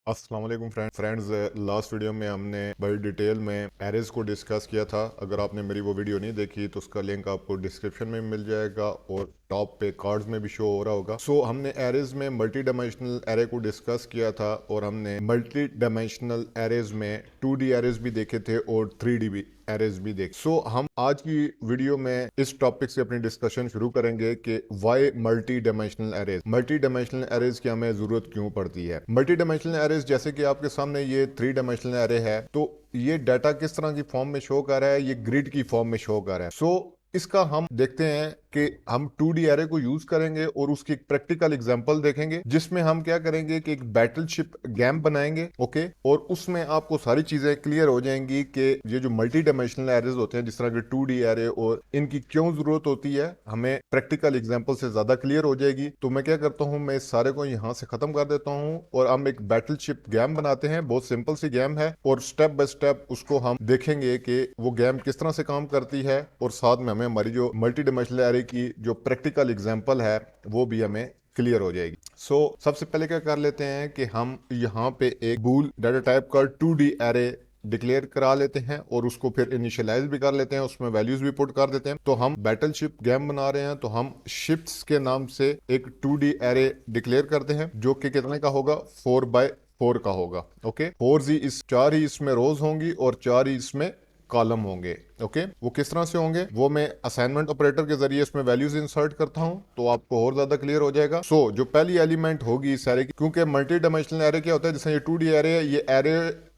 अस्सलाम वालेकुम friends. Last video में हमने बड़ी डिटेल में एरेज को डिस्कस किया था। अगर आपने मेरी वो वीडियो नहीं देखी तो उसका लिंक आपको डिस्क्रिप्शन में मिल जाएगा और टॉप पे कार्ड्स में भी शो हो रहा होगा। हमने एरेज में मल्टी डायमेंशनल एरे को डिस्कस किया था और हमने मल्टी डायमेंशनल एरेज में 2D एरेज भी देखे थे और 3D भी एरेज भी देख। हम आज की वीडियो में इस टॉपिक से अपनी डिस्कशन शुरू करेंगे कि why multi dimensional arrays, multi dimensional arrays की हमें जरूरत क्यों पड़ती है। मल्टी डायमेंशनल एरेज जैसे कि आपके सामने ये 3 डायमेंशनल एरे है, तो ये डाटा किस तरह की फॉर्म में शो कर रहा है, ये ग्रिड की फॉर्म में शो कर रहा है। इसका हम देखते हैं कि हम 2D एरे को यूज करेंगे और उसकी एक प्रैक्टिकल एग्जांपल देखेंगे जिसमें हम क्या करेंगे कि एक बैटलशिप गेम बनाएंगे। ओके, और उसमें आपको सारी चीजें क्लियर हो जाएंगी कि ये जो मल्टी डायमेंशनल एरेज होते हैं जिस तरह के 2D एरे और इनकी क्यों जरूरत होती है, हमें प्रैक्टिकल एग्जांपल से ज्यादा क्लियर हो जाएगी। तो मैं क्या करता हूं, मैं इस सारे को यहां से खत्म कर देता हूं और हम एक बैटलशिप गेम बनाते हैं। बहुत सिंपल सी गेम है और स्टेप बाय स्टेप उसको हम देखेंगे कि वो गेम किस तरह से काम करती है और साथ में हमें हमारी जो मल्टी डायमेंशनल एरे की जो प्रैक्टिकल एग्जांपल है वो भी हमें क्लियर हो जाएगी। सबसे पहले क्या कर लेते हैं कि हम यहाँ पे एक बूल डाटा टाइप का 2D एरे डिक्लेयर करा लेते हैं और उसको फिर इनिशियलाइज भी कर लेते हैं, उसमें वैल्यूज भी पुट कर देते हैं। तो हम बैटलशिप गेम बना रहे हैं तो हम शिफ्ट्स के नाम से एक 2D एरे डिक्लेयर करते हैं जो कि कितने का होगा, 4x4 का होगा। ओके, 4 ही इसमें रोज होंगी और 4 ही इसमें कॉलम होंगे। ओके, वो किस तरह से होंगे वो मैं असाइनमेंट ऑपरेटर के जरिए इसमें वैल्यूज इंसर्ट करता हूं तो आपको और ज्यादा क्लियर हो जाएगा। जो पहली एलिमेंट होगी इस एरे की, क्योंकि मल्टी डायमेंशनल एरे क्या होता है, जैसे ये 2D एरे है, ये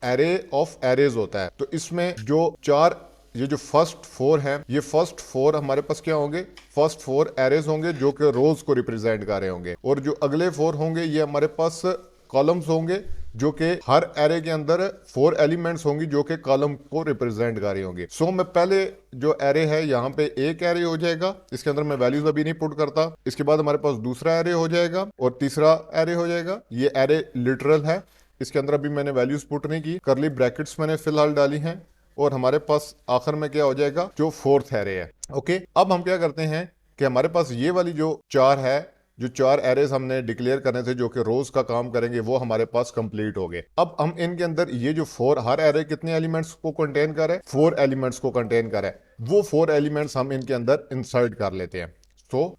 एरे ऑफ एरेज होता है। तो इसमें जो चार ये जो फर्स्ट 4 है, ये फर्स्ट 4 हमारे पास क्या होंगे, फर्स्ट 4 एरेज होंगे जो कि रोज को रिप्रेजेंट कर रहे होंगे, और जो अगले 4 होंगे ये हमारे पास कॉलम्स होंगे जो कि हर एरे के अंदर 4 एलिमेंट्स होंगी जो कि कॉलम को रिप्रेजेंट कर रही होंगी। मैं पहले जो एरे है यहाँ पे एक एरे हो जाएगा, इसके अंदर मैं वैल्यूज अभी नहीं पुट करता। इसके बाद हमारे पास दूसरा एरे हो जाएगा और तीसरा एरे हो जाएगा। ये एरे लिटरल है, इसके अंदर अभी मैंने वैल्यूज पुट नहीं की, करली ब्रैकेट्स मैंने फिलहाल डाली हैं और हमारे पास आखिर में क्या हो जाएगा, जो फोर्थ एरे है। ओके, अब हम क्या करते हैं कि हमारे पास ये वाली जो 4 है, जो 4 एरेज हमने डिक्लेयर करने थे जो कि रोज का काम करेंगे, वो हमारे पास कंप्लीट हो गए। अब हम इनके अंदर ये जो 4, हर एरे कितने एलिमेंट्स को कंटेन कर है, 4 एलिमेंट्स को कंटेन कर है, वो 4 एलिमेंट्स हम इनके अंदर इंसर्ट कर लेते हैं।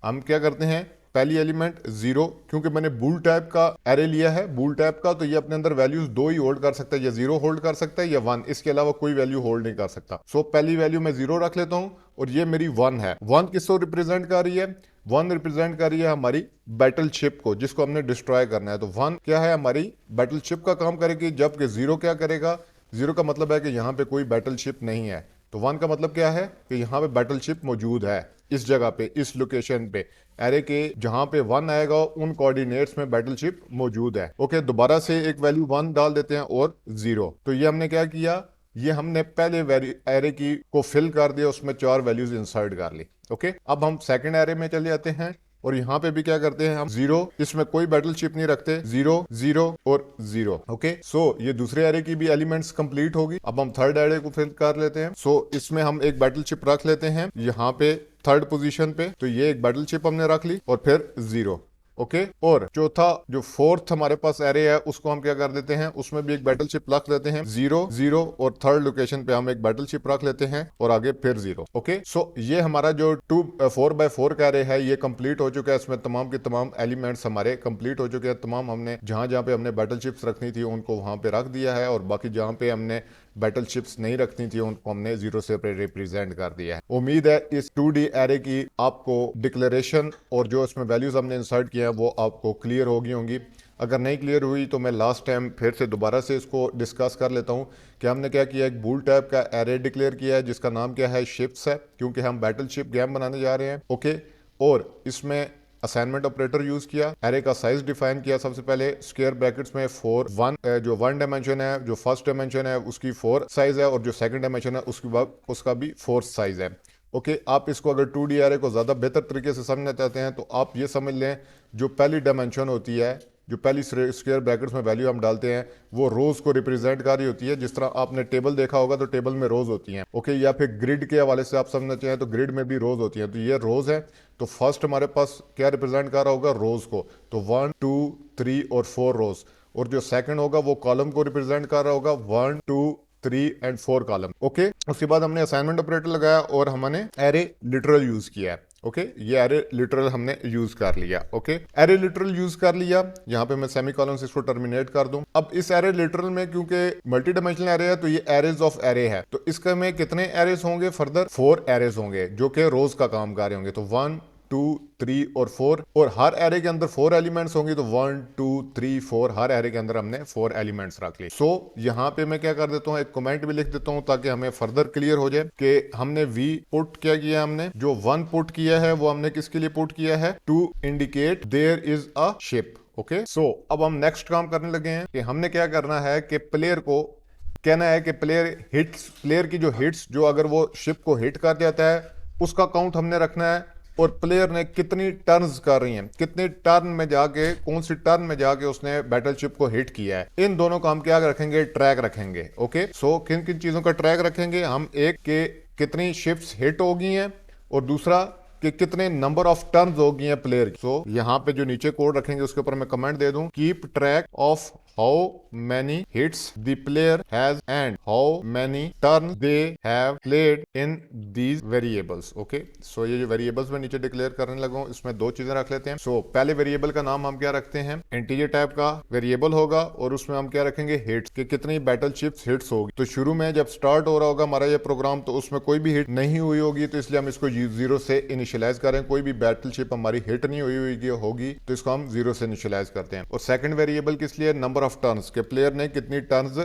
हम क्या करते हैं, पहली एलिमेंट 0, क्योंकि मैंने बूल टाइप का एरे लिया है, बूल टाइप का, तो ये अपने अंदर वैल्यूज 2 ही होल्ड कर सकता है, या 0 होल्ड कर सकता है या 1, इसके अलावा कोई वैल्यू होल्ड नहीं कर सकता। पहली वैल्यू मैं 0 रख लेता हूं और ये मेरी 1 है। 1 किसको रिप्रेजेंट कर रही है, 1 रिप्रेजेंट कर रही है हमारी बैटलशिप को जिसको हमने डिस्ट्रॉय करना है। तो 1 क्या है, हमारी बैटलशिप का काम करेगी, जबकि 0 क्या करेगा, 0 का मतलब है कि यहाँ पे कोई बैटलशिप नहीं है। तो 1 का मतलब क्या है कि यहाँ पे बैटलशिप मौजूद है, इस जगह पे, इस लोकेशन पे, एरे के जहां पे 1 आएगा उन कोऑर्डिनेट्स में बैटलशिप मौजूद है। ओके, दोबारा से एक वैल्यू 1 डाल देते हैं और 0। तो ये हमने क्या किया, ये हमने पहले एरे की को फिल कर दिया, उसमें 4 वैल्यूज इंसर्ट कर ली। ओके, अब हम सेकंड एरे में चले जाते हैं और यहाँ पे भी क्या करते हैं हम, 0, इसमें कोई बैटलशिप नहीं रखते, 0 0 और 0। ओके, ये दूसरे एरे की भी एलिमेंट्स कंप्लीट होगी। अब हम थर्ड एरे को फिल कर लेते हैं। इसमें हम एक बैटलशिप रख लेते हैं यहाँ पे थर्ड पोजीशन पे, तो ये एक बैटलशिप हमने रख ली और फिर 0। ओके, और चौथा जो फोर्थ हमारे पास एरे है उसको हम क्या कर देते हैं, उसमें भी एक बैटलशिप रख लेते हैं, 0 0, और थर्ड लोकेशन पे हम एक बैटलशिप रख लेते हैं और आगे फिर 0। ओके, ये हमारा जो 4x4 का एरे है ये कंप्लीट हो चुका है। इसमें तमाम के तमाम एलिमेंट्स हमारे कंप्लीट हो चुके हैं। तमाम हमने जहां जहां पे हमने बैटलशिप्स रखनी थी उनको वहां पे रख दिया है, और बाकी जहां पे हमने बैटलशिप्स नहीं रखनी थी उनको हमने 0 से रिप्रेजेंट कर दिया है। उम्मीद है इस 2D एरे की आपको डिक्लेरेशन और जो इसमें वैल्यूज हमने इंसर्ट किया है वो आपको क्लियर होगी होंगी। अगर नहीं क्लियर हुई तो मैं लास्ट टाइम फिर से दोबारा से इसको डिस्कस कर लेता हूँ कि हमने क्या किया, एक बूल टाइप का एरे डिक्लेयर किया है जिसका नाम क्या है, शिफ्ट्स है, क्योंकि हम बैटलशिप गेम बनाने जा रहे हैं। ओके, और इसमें असाइनमेंट ऑपरेटर यूज किया, एरे का साइज डिफाइन किया। सबसे पहले स्क्वायर ब्रैकेट्स में 4 1, जो 1 डायमेंशन है, जो फर्स्ट डायमेंशन है उसकी 4 साइज है, और जो सेकंड डायमेंशन है उसके बाद उसका भी 4 साइज है। ओके, आप इसको अगर 2D एरे को ज़्यादा बेहतर तरीके से समझना चाहते हैं तो आप ये समझ लें, जो पहली डायमेंशन होती है, जो पहली स्क्वायर ब्रैकेट्स में वैल्यू हम डालते हैं वो रोज को रिप्रेजेंट कर रही होती है। जिस तरह आपने टेबल देखा होगा तो टेबल में रोज होती हैं। ओके, या फिर ग्रिड के हवाले से आप समझना चाहें तो ग्रिड में भी रोज होती हैं। तो ये रोज है, तो फर्स्ट हमारे पास क्या रिप्रेजेंट कर रहा होगा, रोज को। तो 1 2 3 और 4 रोज, और जो सेकंड होगा वो कॉलम को रिप्रेजेंट कर रहा होगा 1 2 3 एंड 4 कॉलम। ओके, उसके बाद हमने असाइनमेंट ऑपरेटर लगाया और हमने एरे लिटरल यूज किया है। ओके, ये एरे लिटरल हमने यूज कर लिया। ओके, एरे लिटरल यूज कर लिया, यहाँ पे मैं सेमी कॉलन से इसको टर्मिनेट कर दूं। अब इस एरे लिटरल में क्योंकि मल्टी डायमेंशनल एरे है तो ये एरेज ऑफ एरे है, तो इसका में कितने एरेज होंगे, फर्दर 4 एरेज होंगे जो कि रोज का काम कर रहे होंगे। तो 1 2 3 और 4, और हर एरे के अंदर 4 एलिमेंट्स होंगे, तो 1 2 3 4 हर एरे के अंदर हमने 4 एलिमेंट्स रख लिए। सो यहाँ पे मैं क्या कर देता हूँ, एक कमेंट भी लिख देता हूँ ताकि हमें फर्दर क्लियर हो जाए कि हमने वी पुट क्या किया, हमने जो 1 पुट किया है वो हमने किसके लिए पुट किया है, to indicate there is a ship. Okay, so अब हम नेक्स्ट काम करने लगे हैं कि हमने क्या करना है कि प्लेयर को कहना है कि प्लेयर की जो हिट्स, जो अगर वो शिप को हिट कर जाता है उसका काउंट हमने रखना है, और प्लेयर ने कितनी टर्न्स कर रही हैं, कितने टर्न में जाके, कौन सी टर्न में जाके उसने बैटलशिप को हिट किया है, इन दोनों का हम क्या रखेंगे, ट्रैक रखेंगे। ओके, सो किन किन चीजों का ट्रैक रखेंगे हम, एक के कितनी शिप्स हिट हो गई हैं और दूसरा कि कितने नंबर ऑफ टर्न्स हो गई हैं प्लेयर की। सो यहाँ पे जो नीचे कोड रखेंगे उसके ऊपर मैं कमेंट दे दूं, keep track of how many hits the player has and how many turn they have played in these variables. Okay, so ये जो वेरिएबल्स में नीचे डिक्लेयर करने लगा हूं इसमें दो चीजें रख लेते हैं। सो पहले वेरिएबल का नाम हम क्या रखते हैं, इंटीजर टाइप का वेरिएबल होगा और उसमें हम क्या रखेंगे, हिट्स, कि कितनी बैटलशिप्स हिट्स होगी। तो शुरू में जब स्टार्ट हो रहा होगा हमारा ये प्रोग्राम तो उसमें कोई भी हिट नहीं हुई होगी, तो इसलिए हम इसको 0 से इनिशियलाइज करें। कोई भी बैटलशिप हमारी हिट नहीं हुई होगी तो इसको हम 0 से इनिशियलाइज करते हैं। और सेकंड वेरिएबल किस लिए, नंबर ऑफ टर्न्स, के प्लेयर ने कितनी टर्न्स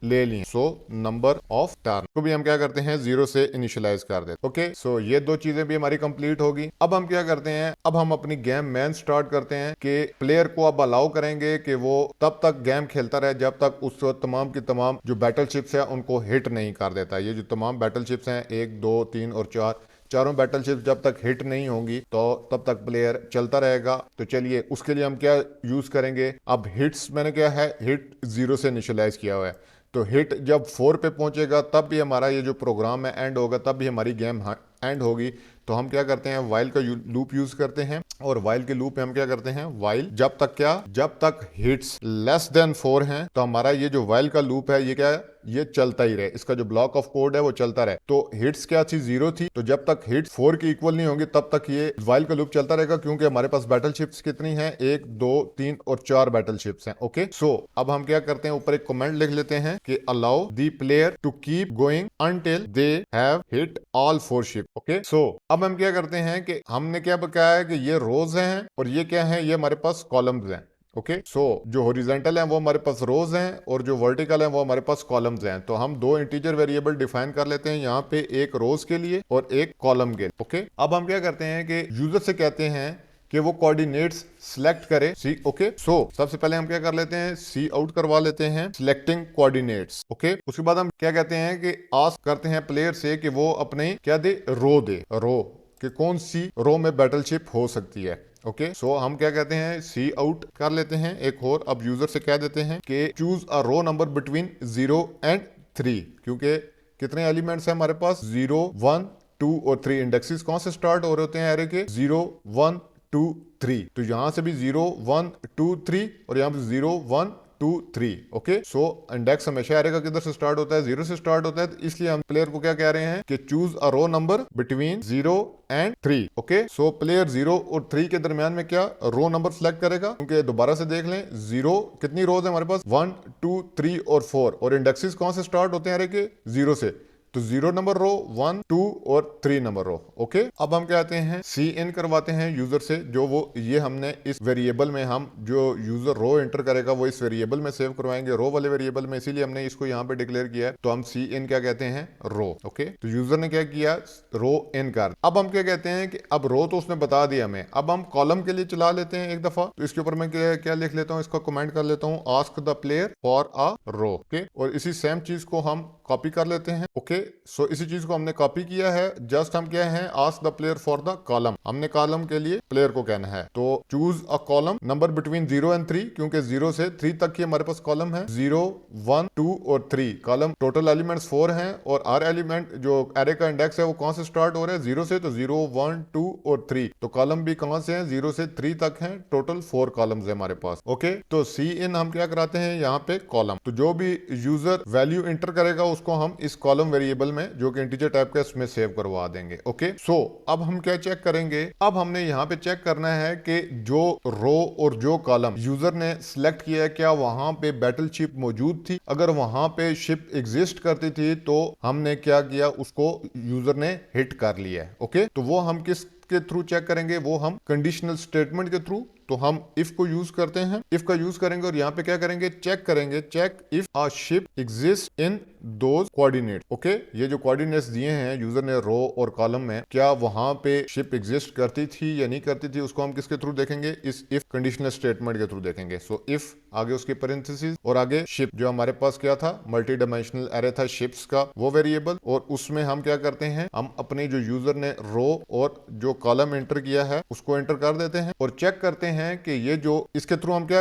ले ली, सो नंबर ऑफ टर्न को भी हम क्या करते हैं 0 से इनिशियलाइज कर देते। ओके, सो ये दो चीजें भी हमारी कंप्लीट होगी। अब हम क्या करते हैं, अब हम अपनी गेम मैन स्टार्ट करते हैं कि प्लेयर को अब अलाउ करेंगे कि वो तब तक गेम खेलता रहे जब तक उस तमाम की तमाम जो बैटलशिप्स है उनको हिट नहीं कर देता। ये जो तमाम बैटलशिप्स हैं 1 2 3 और 4, चारों बैटलशिप जब तक हिट नहीं होंगी तो तब तक प्लेयर चलता रहेगा। तो चलिए उसके लिए हम क्या यूज करेंगे, अब हिट्स मैंने क्या है, हिट 0 से इनिशियलाइज किया हुआ है, तो हिट जब 4 पे पहुंचेगा तब भी हमारा ये जो प्रोग्राम है एंड होगा, तब भी हमारी गेम एंड होगी। तो हम क्या करते हैं, वाइल का लूप यूज करते हैं, और वाइल के लूप में हम क्या करते हैं, वाइल जब तक क्या, जब तक हिट्स लेस देन 4 हैं तो हमारा ये जो वाइल का लूप है ये क्या है, ये चलता ही रहे, इसका जो ब्लॉक ऑफ कोड है वो चलता रहे। तो हिट्स क्या थी, 0 थी, तो जब तक हिट्स 4 की इक्वल नहीं होंगी तब तक ये वाइल का लूप चलता रहेगा, क्योंकि हमारे पास बैटलशिप्स कितनी हैं, 1 2 3 और 4 बैटलशिप्स हैं। ओके, सो अब हम क्या करते हैं, ऊपर एक कमेंट लिख लेते हैं कि allow the player to keep going until they have hit all 4 ship. Okay, so अब हम क्या करते हैं कि हमने क्या बताया है कि ये रोज हैं और ये क्या है, ये हमारे पास कॉलम्स हैं। ओके, सो जो हॉरिजॉन्टल हैं वो हमारे पास रोज हैं और जो वर्टिकल हैं वो हमारे पास कॉलम्स हैं। तो हम दो इंटीजर वेरिएबल डिफाइन कर लेते हैं यहाँ पे, एक रोज के लिए और एक कॉलम के लिए। ओके, अब हम क्या करते हैं कि यूजर से कहते हैं कि वो कोऑर्डिनेट्स सिलेक्ट करे। सी ओके, सो सबसे पहले हम क्या कर लेते हैं, सी आउट करवा लेते हैं सिलेक्टिंग कोऑर्डिनेट्स। ओके, उसके बाद हम क्या कहते हैं कि आस्क करते हैं प्लेयर से कि वो अपने क्या दे, रो कि कौन सी रो में बैटलशिप हो सकती है। ओके, सो हम क्या कहते हैं, सी आउट कर लेते हैं एक और। अब यूजर से कह देते हैं कि choose a row number between 0 and 3, क्योंकि कितने एलिमेंट्स हैं हमारे पास, 0 1 2 और 3। इंडेक्सेस कौन से स्टार्ट हो रहे होते हैं एरे के, 0 1 2 3, तो यहां से भी 0 1 2 3 और यहां पे 0 1 2 3। ओके, सो इंडेक्स हमेशा एरे का किधर से स्टार्ट होता है, 0 से स्टार्ट होता है, तो इसलिए हम प्लेयर को क्या कह रहे हैं कि choose a row number between 0 and 3। Okay, so player 0 और 3 के दरमियान में क्या रो नंबर सेलेक्ट करेगा, क्योंकि दोबारा से देख लें 0 कितनी रोज है हमारे पास, 1 2 3 और 4, और इंडेक्सेस कौन से स्टार्ट होते हैं एरे के, 0 से, तो 0 नंबर रो, 1 2 और 3 नंबर रो। ओके, अब हम क्या कहते हैं, सी इन करवाते हैं यूजर से, जो वो ये हमने इस वेरिएबल में, हम जो यूजर रो एंटर करेगा वो इस वेरिएबल में सेव करवाएंगे, रो वाले वेरिएबल में, इसीलिए हमने इसको यहाँ पे डिक्लेयर किया है। तो हम सी इन क्या कहते हैं, रो। ओके, तो यूजर ने क्या किया, रो इन कर। अब हम क्या कहते हैं कि अब रो तो उसने बता दिया हमें, अब हम कॉलम के लिए चला लेते हैं एक दफा। तो इसके ऊपर मैं क्या लिख लेता हूँ, इसका कमेंट कर लेता हूँ, ask the player for a row. Okay, और इसी सेम चीज को हम कॉपी कर लेते हैं। ओके, सो इसी चीज को हमने कॉपी किया है। जस्ट हम क्या है, ask the player for the column, हमने कॉलम के लिए प्लेयर को कहना है। तो choose a column number between 0 and 3, क्योंकि 0 से 3 तक की हमारे पास कॉलम है। 0, 1, 2 और 3 कॉलम, टोटल एलिमेंट्स 4 हैं और हर एलिमेंट जो एरे का इंडेक्स है वो कहां से स्टार्ट हो रहा है, 0 से। तो 0, 1, 2 और 3, तो कॉलम भी कहां से है, 0 से 3 तक है। टोटल 4 कॉलम्स है हमारे पास। ओके, तो सी इन हम क्या कराते हैं यहाँ पे कॉलम। तो जो भी यूजर वैल्यू इंटर करेगा उसको हम इस कॉलम वेरिएबल में, जो कि इंटीजर टाइप का, इसमें सेव करवा देंगे। ओके, सो अब हम क्या चेक करेंगे, अब हमने यहाँ पे चेक करना है कि जो रो और जो कॉलम यूजर ने सिलेक्ट किया है, क्या वहां पे बैटल शिप मौजूद थी। अगर वहां पे शिप एग्जिस्ट करती थी तो हमने क्या किया, उसको यूजर ने हिट कर लिया है। ओके, तो वो हम किस के थ्रू चेक करेंगे, वो हम कंडीशनल स्टेटमेंट के थ्रू। तो हम इफ को यूज करते हैं, इफ का यूज करेंगे और यहाँ पे क्या करेंगे, चेक करेंगे, check if a ship exist in those coordinate. Okay, ये जो कोऑर्डिनेट्स दिए हैं यूजर ने रो और कॉलम में, क्या वहां पे शिप एग्जिस्ट करती थी या नहीं करती थी, उसको हम किसके थ्रू देखेंगे, इस इफ कंडीशनल स्टेटमेंट के थ्रू देखेंगे। सो इफ, आगे उसके पैरेंथेसिस और आगे शिप, जो हमारे पास क्या था, मल्टी डायमेंशनल एरे था शिप्स का, वो वेरिएबल। और उसमें हम क्या करते हैं, हम अपने जो यूजर ने रो और जो कॉलम एंटर किया है उसको एंटर कर देते हैं और चेक करते हैं कि ये जो, इसके थ्रू हम क्या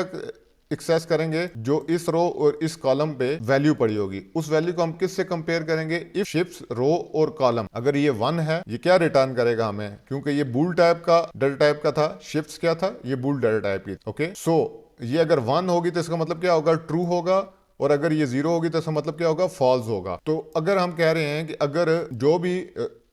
एक्सेस करेंगे, जो इस रो और इस कॉलम पे वैल्यू पड़ी होगी, उस वैल्यू को हम किससे कंपेयर करेंगे, इफ शिप्स रो और कॉलम अगर ये 1 है, ये क्या रिटर्न करेगा हमें, क्योंकि ये बूल टाइप का, डेटा टाइप का था, शिप्स क्या था, ये बूल डेटा टाइप की। ओके, सो ये अगर 1 होगी तो इसका मतलब क्या होगा, ट्रू होगा, और अगर ये 0 होगी तो इसका मतलब क्या होगा, फॉल्स होगा। तो अगर हम कह रहे हैं कि अगर जो भी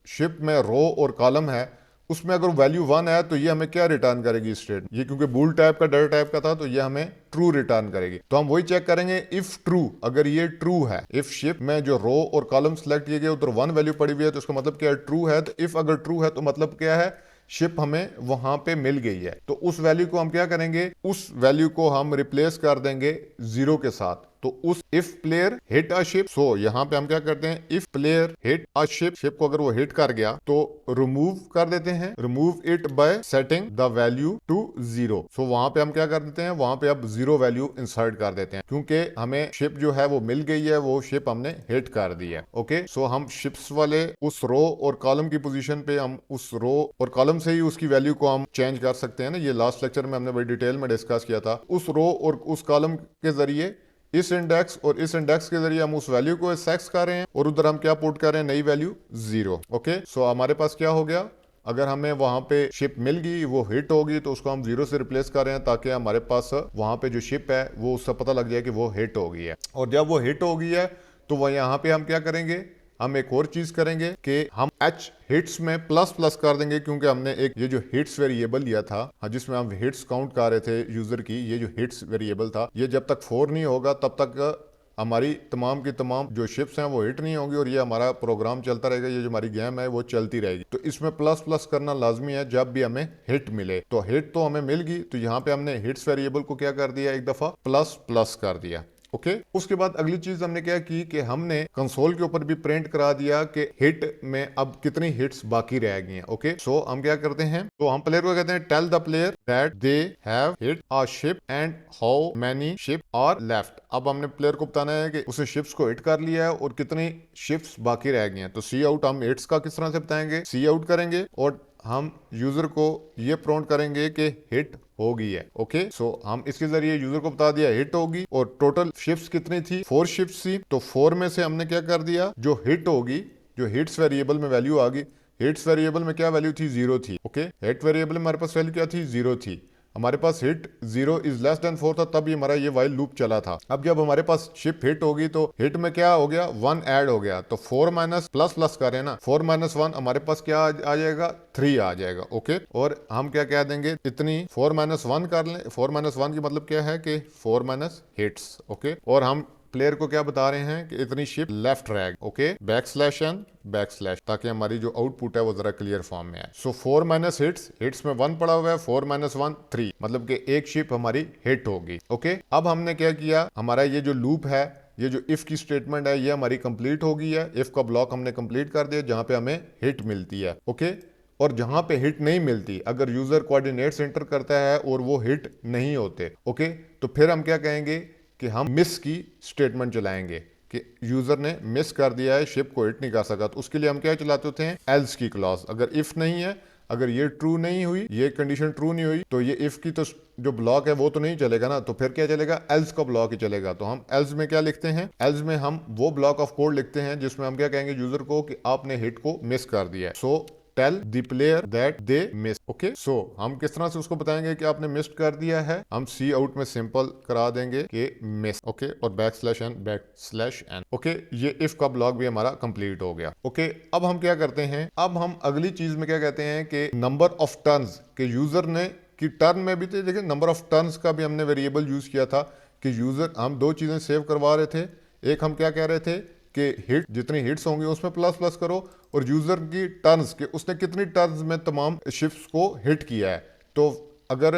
शिप में रो और कॉलम है उसमें अगर वैल्यू 1 है तो ये हमें क्या रिटर्न करेगी स्टेट, ये क्योंकि बूल टाइप का, डेटा टाइप का था, तो ये हमें ट्रू रिटर्न करेगी। तो हम वही चेक करेंगे, इफ ट्रू, अगर ये ट्रू है, इफ शिप में जो रो और कॉलम सेलेक्ट किए गए उधर 1 वैल्यू पड़ी हुई है तो उसका मतलब क्या है, ट्रू है। तो इफ अगर ट्रू है तो मतलब क्या है, शिप हमें वहां पे मिल गई है। तो उस वैल्यू को हम क्या करेंगे, उस वैल्यू को हम रिप्लेस कर देंगे 0 के साथ। तो उस if player hit a ship, so यहां पे हम क्या करते हैं, if player hit a ship, ship को अगर वो हिट कर गया तो रिमूव कर देते हैं, remove it by setting the value to 0। So वहां पे हम क्या कर देते हैं, वहां पे अब 0 वैल्यू इंसर्ट कर देते हैं, क्योंकि हमें शिप जो है वो मिल गई है, वो शिप हमने हिट कर दी है। ओके, सो हम शिप्स वाले उस रो और कॉलम की पोजीशन पे, हम उस रो और कॉलम से ही उसकी वैल्यू को हम चेंज कर सकते हैं ना। ये लास्ट लेक्चर में हमने बड़ी डिटेल में डिस्कस किया था। उस रो और उस कॉलम के जरिए, इस इंडेक्स और इस इंडेक्स के जरिए हम उस वैल्यू को एक्सेस कर रहे हैं और उधर हम क्या पुट कर रहे हैं, नई वैल्यू 0। ओके, सो हमारे पास क्या हो गया, अगर हमें वहां पे शिप मिल गई, वो हिट होगी, तो उसको हम 0 से रिप्लेस कर रहे हैं ताकि हमारे पास वहां पे जो शिप है वो उससे पता लग जाए कि वो हिट हो गई है। और जब वो हिट हो गई है तो वह यहाँ पे हम क्या करेंगे, हम एक और चीज करेंगे कि हम h हिट्स में प्लस प्लस कर देंगे, क्योंकि हमने एक ये जो हिट्स वेरिएबल लिया था, जिसमें हम हिट्स काउंट कर रहे थे यूजर की, ये जो हिट्स वेरिएबल था, ये जब तक 4 नहीं होगा तब तक हमारी तमाम की तमाम जो शिप्स हैं वो हिट नहीं होंगी और ये हमारा प्रोग्राम चलता रहेगा, ये जो हमारी गेम है वो चलती रहेगी। तो इसमें प्लस प्लस करना लाजमी है जब भी हमें हिट मिले। तो हिट तो हमें मिल गई, तो यहाँ पे हमने हिट्स वेरिएबल को क्या कर दिया, एक दफा प्लस प्लस कर दिया। ओके, उसके बाद अगली चीज हमने क्या की कि हमने कंसोल के ऊपर भी प्रिंट करा दिया कि हिट में अब कितनी हिट्स बाकी रह गई हैं। ओके, सो हम क्या करते हैं, तो हम प्लेयर को कहते हैं tell the player that they have hit a ship and how many ship are left. अब हमने प्लेयर को बताना है कि उसने शिप्स को हिट कर लिया है और कितनी शिप्स बाकी रह गई हैं। तो सी आउट हम हिट्स का किस तरह से बताएंगे, सी आउट करेंगे और हम यूजर को ये प्रॉम्प्ट करेंगे कि हिट हो गई है। ओके, सो हम इसके जरिए यूजर को बता दिया हिट होगी। और टोटल शिप्स कितनी थी, 4 शिप्स थी। तो 4 में से हमने क्या कर दिया, जो हिट होगी, जो हिट्स वेरिएबल में वैल्यू आ गई, हिट्स वेरिएबल में क्या वैल्यू थी, 0 थी। ओके, हिट वेरिएबल में हमारे पास वैल्यू क्या थी, 0 थी। हमारे पास हिट 0 इज लेस देन 4 था, तब ये हमारा ये वाइल लूप चला था। अब जब हमारे पास शिप हिट होगी तो हिट में क्या हो गया, 1 ऐड हो गया। तो 4 माइनस प्लस प्लस कर रहे हैं ना, 4 माइनस 1 हमारे पास क्या आ जाएगा, 3 आ जाएगा। ओके, और हम क्या कह देंगे, इतनी 4 माइनस 1 कर लें। 4 माइनस 1 की मतलब क्या है कि 4 माइनस हिट्स। ओके, और हम प्लेयर को क्या बता रहे हैं कि इतनी शिप लेफ्ट रैग। Okay, backslash n backslash, ताकि हमारी जो आउटपुट है वो जरा क्लियर फॉर्म में आए। सो 4 माइनस हिट्स, हिट्स में 1 पड़ा हुआ है, 4 माइनस 1 3, मतलब कि एक शिप हमारी हिट होगी। ओके, अब हमने क्या किया, हमारा ये जो लूप है, ये जो इफ की स्टेटमेंट है, ये हमारी कंप्लीट हो गई है। इफ का ब्लॉक हमने कंप्लीट कर दिया जहां पे हमें हिट मिलती है। ओके, और जहां पे हिट नहीं मिलती, अगर यूजर कोऑर्डिनेट्स एंटर करता है और वो हिट नहीं होते, ओके, तो फिर हम क्या कहेंगे कि हम मिस की स्टेटमेंट चलाएंगे कि यूजर ने मिस कर दिया है, शिप को हिट नहीं कर सका, तो उसके लिए हम क्या चलाते होते हैं, एल्स की क्लॉज। अगर इफ नहीं है, अगर ये ट्रू नहीं हुई, ये कंडीशन ट्रू नहीं हुई, तो ये इफ की तो जो ब्लॉक है वो तो नहीं चलेगा ना, तो फिर क्या चलेगा, एल्स का ब्लॉक ही चलेगा। तो हम एल्स में क्या लिखते हैं, एल्स में हम वो ब्लॉक ऑफ कोड लिखते हैं जिसमें हम क्या कहेंगे यूजर को कि आपने हिट को मिस कर दिया है। So tell the player that they miss. Okay, so हम किस तरह से उसको बताएंगे कि आपने मिस कर दिया है, हम सी आउट में सिंपल करा देंगे कि मिस। ओके, और \n ओके, ये इफ का ब्लॉक भी हमारा कंप्लीट हो गया। ओके, अब हम क्या करते हैं, अब हम अगली चीज में क्या कहते हैं कि नंबर ऑफ टर्न्स के यूजर ने कि टर्न में भी थे, देखिए नंबर ऑफ टर्न्स का भी हमने वेरिएबल यूज किया था कि यूजर, हम दो चीजें सेव करवा रहे थे। एक हम क्या कह रहे थे कि हिट जितनी हिट्स होंगी उसमें प्लस प्लस करो, और यूजर की टर्न्स के उसने कितनी टर्न्स में तमाम शिप्स को हिट किया है। तो अगर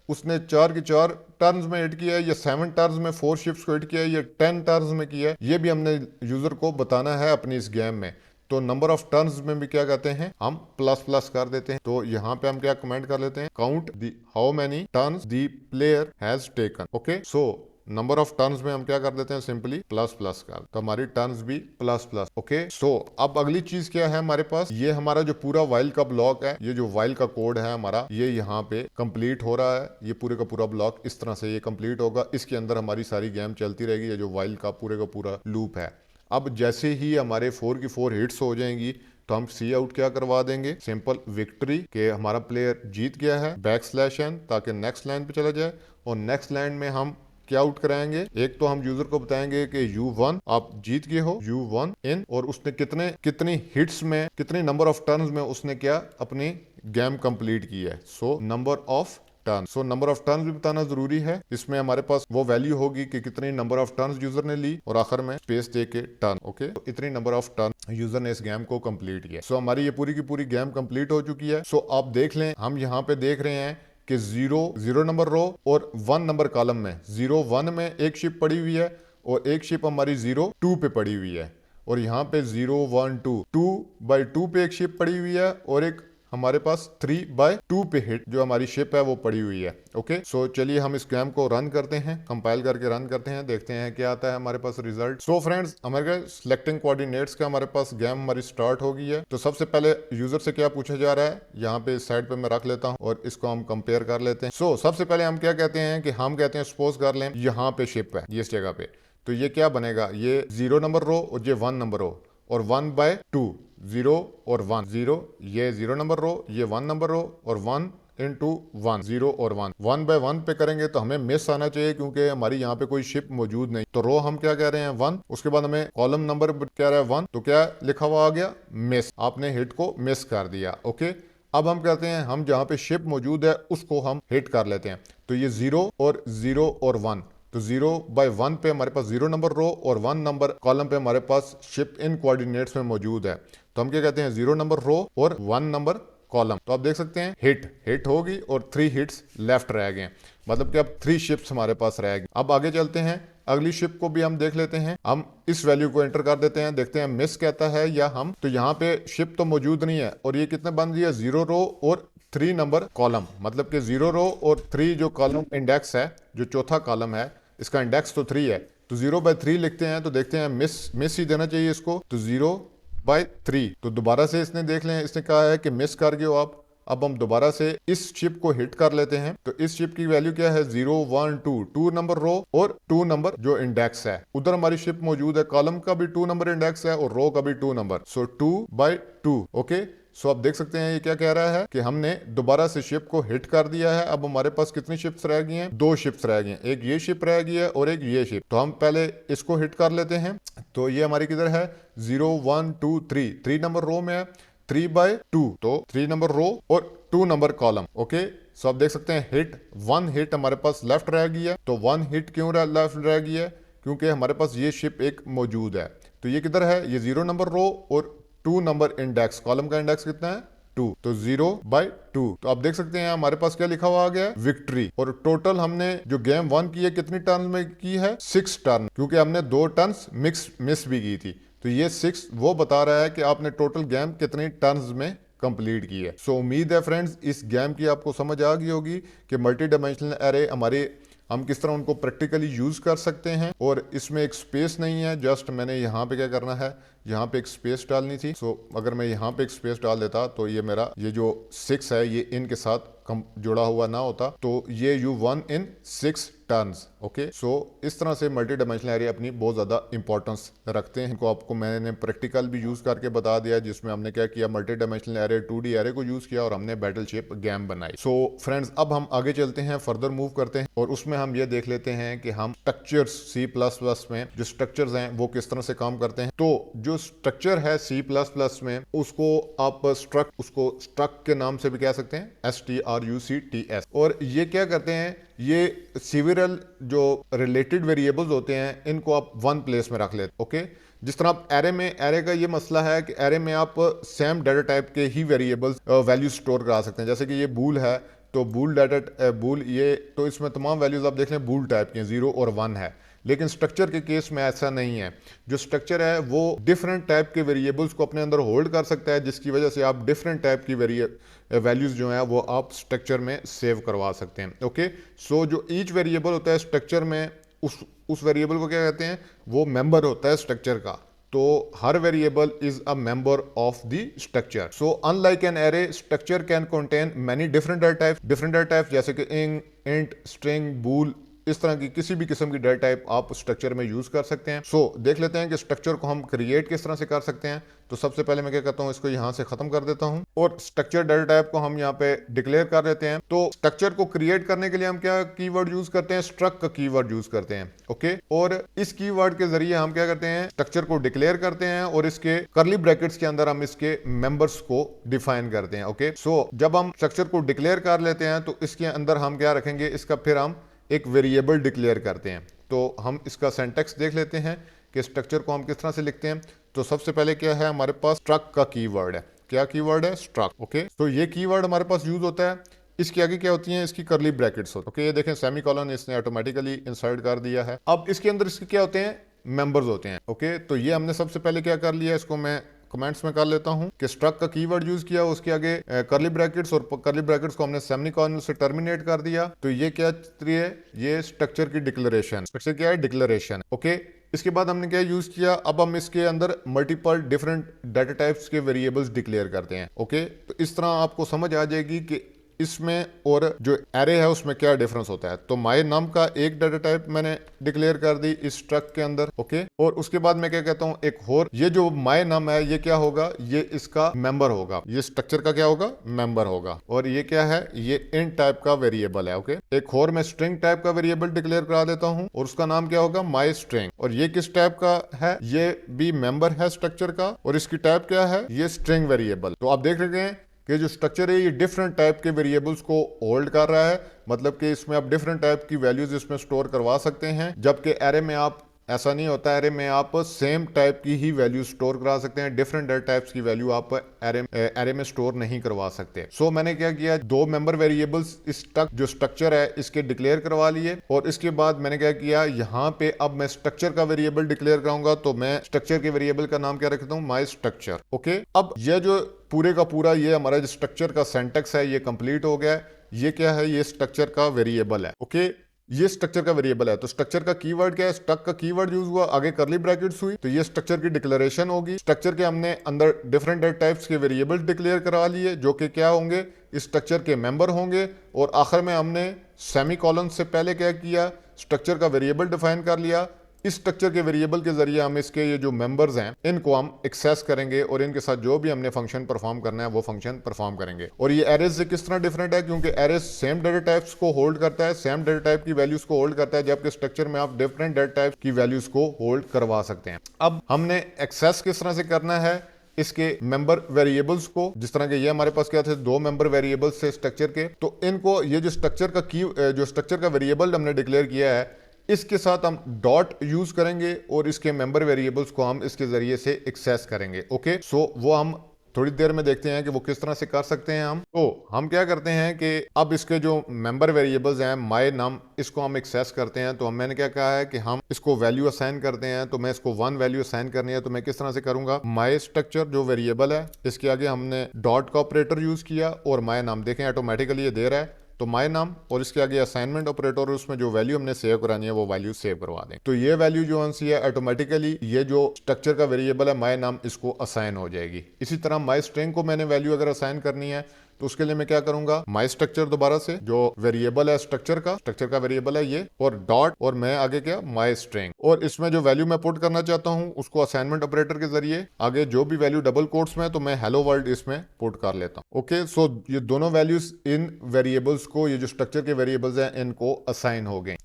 उसने 4 की 4 टर्न्स में हिट किया है, या 7 टर्न्स में 4 शिप्स को हिट किया है, या 10 टर्न्स में किया है, ये भी हमने यूजर को बताना है अपनी इस गेम में। तो नंबर ऑफ टर्न्स में भी क्या कहते हैं, हम प्लस प्लस कर देते हैं। तो यहाँ पे हम क्या कमेंट कर लेते हैं, count the how many turns the player has taken. Okay, so number of turns में हम क्या कर देते हैं, सिंपली प्लस प्लस कर, तो हमारी टर्न्स भी प्लस प्लस। ओके, सो अब अगली चीज क्या है हमारे पास, ये हमारा जो पूरा वाइल का ब्लॉक है, ये जो वाइल का कोड है हमारा, ये यहाँ पे कंप्लीट हो रहा है। ये पूरे का पूरा ब्लॉक इस तरह से ये कंप्लीट होगा, इसके अंदर हमारी सारी गेम चलती रहेगी। ये जो वाइल का पूरा लूप है। अब जैसे ही हमारे 4 की 4 हिट्स हो जाएंगी, तो हम सी आउट क्या करवा देंगे, सिंपल विक्ट्री के हमारा प्लेयर जीत गया है, \n, ताकि नेक्स्ट लाइन पे चला जाए। और नेक्स्ट लाइन में हम क्या आउट कराएंगे, एक तो हम यूजर को बताएंगे कि यू वन, आप जीत गए हो, यू वन इन, और उसने कितनी हिट्स में, कितनी नंबर ऑफ टर्न्स में उसने क्या अपनी गेम कंप्लीट की है। So number of turn, so number of turns भी बताना जरूरी है। इसमें हमारे पास वो वैल्यू होगी कि कितनी नंबर ऑफ टर्न्स यूजर ने ली, और आखिर में स्पेस दे के टर्न। ओके, तो इतनी नंबर ऑफ टर्न यूजर ने इस गेम को कंप्लीट किया। सो हमारी ये पूरी की पूरी गेम कंप्लीट हो चुकी है। सो आप देख लें, हम यहाँ पे देख रहे हैं कि 0 नंबर रो और 1 नंबर कॉलम में 0 1 में एक शिप पड़ी हुई है, और एक शिप हमारी 0 2 पे पड़ी हुई है। और यहाँ पे 0 1 2 2/2 पे एक शिप पड़ी हुई है, और एक हमारे पास 3/2 पे हिट जो हमारी शिप है वो पड़ी हुई है। ओके, सो चलिए हम इस गेम को रन करते हैं, कंपाइल करके रन करते हैं, देखते हैं क्या आता है हमारे पास रिजल्ट। सो फ्रेंड्स, हमारे सिलेक्टिंग कोऑर्डिनेट्स का हमारे पास गेम हमारी स्टार्ट हो गई है। तो सबसे पहले यूजर से क्या पूछा जा रहा है, यहाँ पे साइड पे मैं रख लेता हूँ, और इसको हम कंपेयर कर लेते हैं। सो सबसे पहले हम क्या कहते हैं कि हम कहते हैं, सपोज कर लें यहाँ पे शिप है, ये इस जगह पे, तो ये क्या बनेगा, ये 0 नंबर रो और ये 1 नंबर रो, और 1/2 0 और 1 0, ये 0 नंबर रो, ये 1 नंबर रो, और 1 into 1 0 और 1 1/1 पे करेंगे तो हमें मिस आना चाहिए, क्योंकि हमारी यहाँ पे कोई शिप मौजूद नहीं। तो रो हम क्या कह रहे हैं 1, उसके बाद हमें कॉलम नंबर कह रहा है 1, तो क्या लिखा हुआ आ गया, मिस, आपने हिट को मिस कर दिया। ओके, अब हम कहते हैं, हम जहाँ पे शिप मौजूद है उसको हम हिट कर लेते हैं। तो ये 0 और 0 और 1, तो 0/1 पे हमारे पास 0 नंबर रो और 1 नंबर कॉलम पे हमारे पास शिप इन कोऑर्डिनेट्स में मौजूद है। तो हम क्या कहते हैं, 0 नंबर रो और 1 नंबर कॉलम। तो आप देख सकते हैं हिट होगी और 3 हिट्स लेफ्ट रह गए, मतलब कि अब 3 शिप्स हमारे पास रह गए। अब आगे चलते हैं, अगली शिप को भी हम देख लेते हैं। हम इस वैल्यू को एंटर कर देते हैं, देखते हैं मिस कहता है या हम। तो यहाँ पे शिप तो मौजूद नहीं है, और ये कितने बन रही है, 0 रो और 3 नंबर कॉलम, मतलब कि 0 रो और 3 जो कॉलम इंडेक्स है, जो चौथा कॉलम है, इसका इंडेक्स तो 3 है, तो 0/3 लिखते हैं। तो देखते हैं मिस ही देना चाहिए इसको, तो 0/3। तो दोबारा से इसने देख लें, इसने कहा है कि मिस कर गए हो आप। अब हम दोबारा से इस शिप को हिट कर लेते हैं। तो इस शिप की वैल्यू क्या है, 0 1 2 2 नंबर रो और 2 नंबर जो इंडेक्स है, उधर हमारी शिप मौजूद है, कॉलम का भी 2 नंबर इंडेक्स है और रो का भी 2 नंबर, सो 2/2। ओके, सो आप देख सकते हैं ये क्या कह रहा है कि हमने दोबारा से शिप को हिट कर दिया है। अब हमारे पास कितनी शिप्स रह गई हैं, 2 शिप्स रह गई हैं, एक ये शिप रह गई है और एक ये शिप। तो हम पहले इसको हिट कर लेते हैं। तो ये हमारी किधर है, 0 1 2 3 नंबर रो में है, 3/2, तो 3 नंबर रो और 2 नंबर कॉलम। ओके, सो आप देख सकते हैं 1 हिट हमारे पास लेफ्ट रह गई है। तो 1 हिट क्यों लेफ्ट रह गई है, क्योंकि हमारे पास ये शिप एक मौजूद है। तो ये किधर है, ये 0 नंबर रो और 2 नंबर इंडेक्स, कॉलम का इंडेक्स कितना है 2, तो 0/2। तो आप देख सकते हैं हमारे पास क्या लिखा हुआ आ गया, विक्ट्री। और टोटल हमने जो गेम 1 की है कितनी टर्न में की है, 6 टर्न, क्योंकि हमने 2 टर्न्स मिस भी की थी। तो ये 6 वो बता रहा है कि आपने टोटल गेम कितनी टर्न्स में कंप्लीट की है। सो उम्मीद है फ्रेंड्स इस गेम की आपको समझ आ गई होगी कि मल्टी डायमेंशनल एरे हमारे हम किस तरह उनको प्रैक्टिकली यूज कर सकते हैं। और इसमें एक स्पेस नहीं है, जस्ट मैंने यहाँ पे क्या करना है, यहाँ पे एक स्पेस डालनी थी। सो अगर मैं यहाँ पे एक स्पेस डाल देता तो ये मेरा ये जो 6 है ये इन के साथ कम जुड़ा हुआ ना होता, तो ये you won in 6 turns. Okay, so इस तरह से मल्टी डायमेंशनल एरे अपनी बहुत ज्यादा इंपॉर्टेंस रखते हैं। इनको आपको मैंने प्रैक्टिकल भी यूज करके बता दिया, जिसमें हमने क्या किया, multi dimensional array 2D array को यूज किया और हमने बैटल शेप गेम बनाई। सो फ्रेंड्स, अब हम आगे चलते हैं, फर्दर मूव करते हैं और उसमें हम ये देख लेते हैं कि हम स्ट्रक्चर्स C++ में जो स्ट्रक्चर्स हैं वो किस तरह से काम करते हैं। तो जो स्ट्रक्चर है C++ में उसको आप स्ट्रक्ट के नाम से भी कह सकते हैं, STRUCTS। और ये क्या करते हैं, ये सिविरल जो रिलेटेड वेरिएबल्स होते हैं इनको आप वन प्लेस में रख लेते। ओके, जिस तरह आप एरे का ये मसला है कि एरे में आप सेम डाटा टाइप के ही वेरिएबल्स वैल्यू स्टोर करा सकते हैं। जैसे कि ये बूल है तो बूल ये तो इसमें तमाम वैल्यूज आप देख लें बूल टाइप के 0 और 1 है। लेकिन स्ट्रक्चर के केस में ऐसा नहीं है। जो स्ट्रक्चर है वो डिफरेंट टाइप के वेरिएबल्स को अपने अंदर होल्ड कर सकता है, जिसकी वजह से आप डिफरेंट टाइप की वैल्यूज जो है वो आप स्ट्रक्चर में सेव करवा सकते हैं। ओके, सो जो ईच वेरिएबल होता है स्ट्रक्चर में, उस वेरिएबल को क्या कहते हैं, वो मेंबर होता है स्ट्रक्चर का। तो हर variable is a member of the structure. So unlike an array, structure can contain many different data types जैसे कि इंट, स्ट्रिंग, बूल, इस तरह की किसी भी किस्म की डाटा टाइप आप स्ट्रक्चर में यूज कर सकते हैं। सो देख लेते हैं कि स्ट्रक्चर को हम क्रिएट किस तरह से कर सकते हैं। तो सबसे पहले मैं क्या करता हूं, इसको यहां से खत्म कर देता हूं और स्ट्रक्चर डाटा टाइप को हम यहां पे डिक्लेयर कर देते हैं। तो स्ट्रक्चर को क्रिएट करने के लिए हम क्या कीवर्ड यूज करते हैं, स्ट्रक्ट का कीवर्ड यूज करते हैं। ओके, और इस कीवर्ड के जरिए हम क्या करते हैं, स्ट्रक्चर को डिक्लेयर करते हैं और इसके कर्ली ब्रैकेट्स के अंदर हम इसके मेंबर्स को डिफाइन करते हैं। ओके, सो जब हम स्ट्रक्चर को डिक्लेयर कर लेते हैं तो इसके अंदर हम क्या रखेंगे, इसका फिर हम एक वेरिएबल डिक्लेयर करते हैं। तो हम इसका सिंटैक्स देख लेते हैं कि स्ट्रक्चर को हम किस तरह से लिखते हैं। तो सबसे पहले क्या है, हमारे पास स्ट्रक्ट का कीवर्ड है। क्या कीवर्ड है, स्ट्रक्ट। ओके, तो ये कीवर्ड हमारे पास यूज होता है। इसके आगे क्या होती हैं, इसकी कर्ली ब्रैकेट्स होती है। ओके, ये देखें सेमीकोलन इसने ऑटोमेटिकली इंसर्ट कर दिया है। अब इसके अंदर इसके क्या होते हैं, मेंबर्स होते हैं। ओके, तो ये हमने सबसे पहले क्या कर लिया, इसको मैं कमेंट्स में कर लेता हूं कि स्ट्रक्ट का कीवर्ड यूज किया, उसके आगे कर्ली ब्रैकेट्स, और कर्ली ब्रैकेट्स को हमने सेमीकोलन से टर्मिनेट कर दिया। तो ये क्या है, ये स्ट्रक्चर की डिक्लेरेशन, स्ट्रक्चर क्या है, डिक्लेरेशन। ओके, इसके बाद हमने क्या यूज किया, अब हम इसके अंदर मल्टीपल डिफरेंट डाटा टाइप्स के वेरिएबल्स डिक्लेयर करते हैं। ओके, तो इस तरह आपको समझ आ जाएगी कि इसमें और जो एरे है उसमें क्या डिफरेंस होता है। तो माय नाम का एक डाटा टाइप मैंने डिक्लेयर कर दी इस स्ट्रक्ट के अंदर। ओके, और उसके बाद मैं क्या कहता हूं, एक और ये जो माय नाम है ये क्या होगा, ये इसका मेंबर होगा, ये स्ट्रक्चर का क्या होगा, मेंबर होगा। और ये क्या है, ये इंट टाइप का वेरिएबल है। ओके, एक और मैं स्ट्रिंग टाइप का वेरिएबल डिक्लेयर करा देता हूं और उसका नाम क्या होगा, माय स्ट्रिंग। और ये किस टाइप का है, ये भी मेंबर है स्ट्रक्चर का और इसकी टाइप क्या है, ये स्ट्रिंग वेरिएबल। तो आप देख रहे हैं कि जो स्ट्रक्चर है ये डिफरेंट टाइप के वेरिएबल्स को होल्ड कर रहा है, मतलब कि इसमें आप डिफरेंट टाइप की वैल्यूज इसमें स्टोर करवा सकते हैं। जबकि एरे में आप ऐसा नहीं होता, एरे में आप सेम टाइप की ही वैल्यू स्टोर करा सकते हैं, डिफरेंट डाटा टाइप्स की वैल्यू आप एरे में स्टोर नहीं करवा सकते। सो मैंने क्या किया, दो मेंबर वेरिएबल्स इस जो स्ट्रक्चर है इसके डिक्लेयर करवा लिए और इसके बाद मैंने क्या किया, यहाँ पे अब मैं स्ट्रक्चर का वेरिएबल डिक्लेयर कराऊंगा। तो मैं स्ट्रक्चर के वेरिएबल का नाम क्या रखता हूँ, माई स्ट्रक्चर। ओके, अब यह जो पूरे का पूरा ये हमारा जो स्ट्रक्चर का सिंटैक्स है ये कंप्लीट हो गया है। ये क्या है, ये स्ट्रक्चर का वेरिएबल है। ओके, ये स्ट्रक्चर का वेरिएबल है। तो स्ट्रक्चर का कीवर्ड क्या है, स्ट्रक्ट का कीवर्ड यूज हुआ, आगे कर्ली ब्रैकेट्स हुई, तो ये स्ट्रक्चर की डिक्लेरेशन होगी। स्ट्रक्चर के हमने अंदर डिफरेंट डाटा टाइप्स के वेरिएबल्स डिक्लेयर करा लिए जो कि क्या होंगे, इस स्ट्रक्चर के मेंबर होंगे। और आखिर में हमने सेमीकोलन से पहले क्या किया, स्ट्रक्चर का वेरिएबल डिफाइन कर लिया। इस स्ट्रक्चर के वेरिएबल के जरिए हम इसके ये जो मेंबर्स हैं इनको हम एक्सेस करेंगे और इनके साथ जो भी हमने फंक्शन परफॉर्म करना है वो फंक्शन परफॉर्म करेंगे। और ये एरेज से किस तरह डिफरेंट है, क्योंकि एरेज सेम डाटा टाइप्स को होल्ड करता है, सेम डाटा टाइप की वैल्यूज को होल्ड करता है, जबकि स्ट्रक्चर में आप डिफरेंट डाटा टाइप की वैल्यूज को होल्ड करवा सकते हैं। अब हमने एक्सेस किस तरह से करना है इसके मेंबर वेरिएबल्स को, जिस तरह के ये हमारे पास क्या थे, दो मेंबर वेरिएबल्स थे स्ट्रक्चर के। तो इनको ये जो स्ट्रक्चर का वेरिएबल हमने डिक्लेयर किया है इसके साथ हम डॉट यूज करेंगे और इसके मेंबर वेरिएबल्स को हम इसके जरिए से एक्सेस करेंगे। ओके, सो वो हम थोड़ी देर में देखते हैं कि वो किस तरह से कर सकते हैं हम। तो हम क्या करते हैं कि अब इसके जो मेंबर वेरिएबल्स हैं माय नाम, इसको हम एक्सेस करते हैं। तो मैंने क्या कहा है कि हम इसको वैल्यू असाइन करते हैं। तो मैं इसको 1 वैल्यू असाइन करनी है, तो मैं किस तरह से करूंगा, माय स्ट्रक्चर जो वेरिएबल है इसके आगे हमने डॉट का ऑपरेटर यूज किया और माय नाम देखें ऑटोमेटिकली ये दे रहा है। तो माय नाम और इसके आगे असाइनमेंट ऑपरेटर और उसमें जो वैल्यू हमने सेव करानी है वो वैल्यू सेव करवा दें। तो ये वैल्यू जो आंसी है ऑटोमेटिकली ये जो स्ट्रक्चर का वेरिएबल है माय नाम इसको असाइन हो जाएगी। इसी तरह माय स्ट्रिंग को मैंने वैल्यू अगर असाइन करनी है तो उसके लिए मैं क्या करूंगा, माई स्ट्रक्चर दोबारा से जो वेरिएबल है स्ट्रक्चर का वेरिएबल है ये, और डॉट और मैं आगे क्या माई स्ट्रिंग, और इसमें जो वैल्यू मैं पुट करना चाहता हूं उसको असाइनमेंट ऑपरेटर के जरिए आगे जो भी वैल्यू डबल कोट्स में तो मैं हेलो वर्ल्ड इसमें पुट कर लेता हूं। ओके, सो ये दोनों वैल्यूज इन वेरिएबल्स को, ये जो स्ट्रक्चर के वेरिएबल्स हैं इनको असाइन हो गए।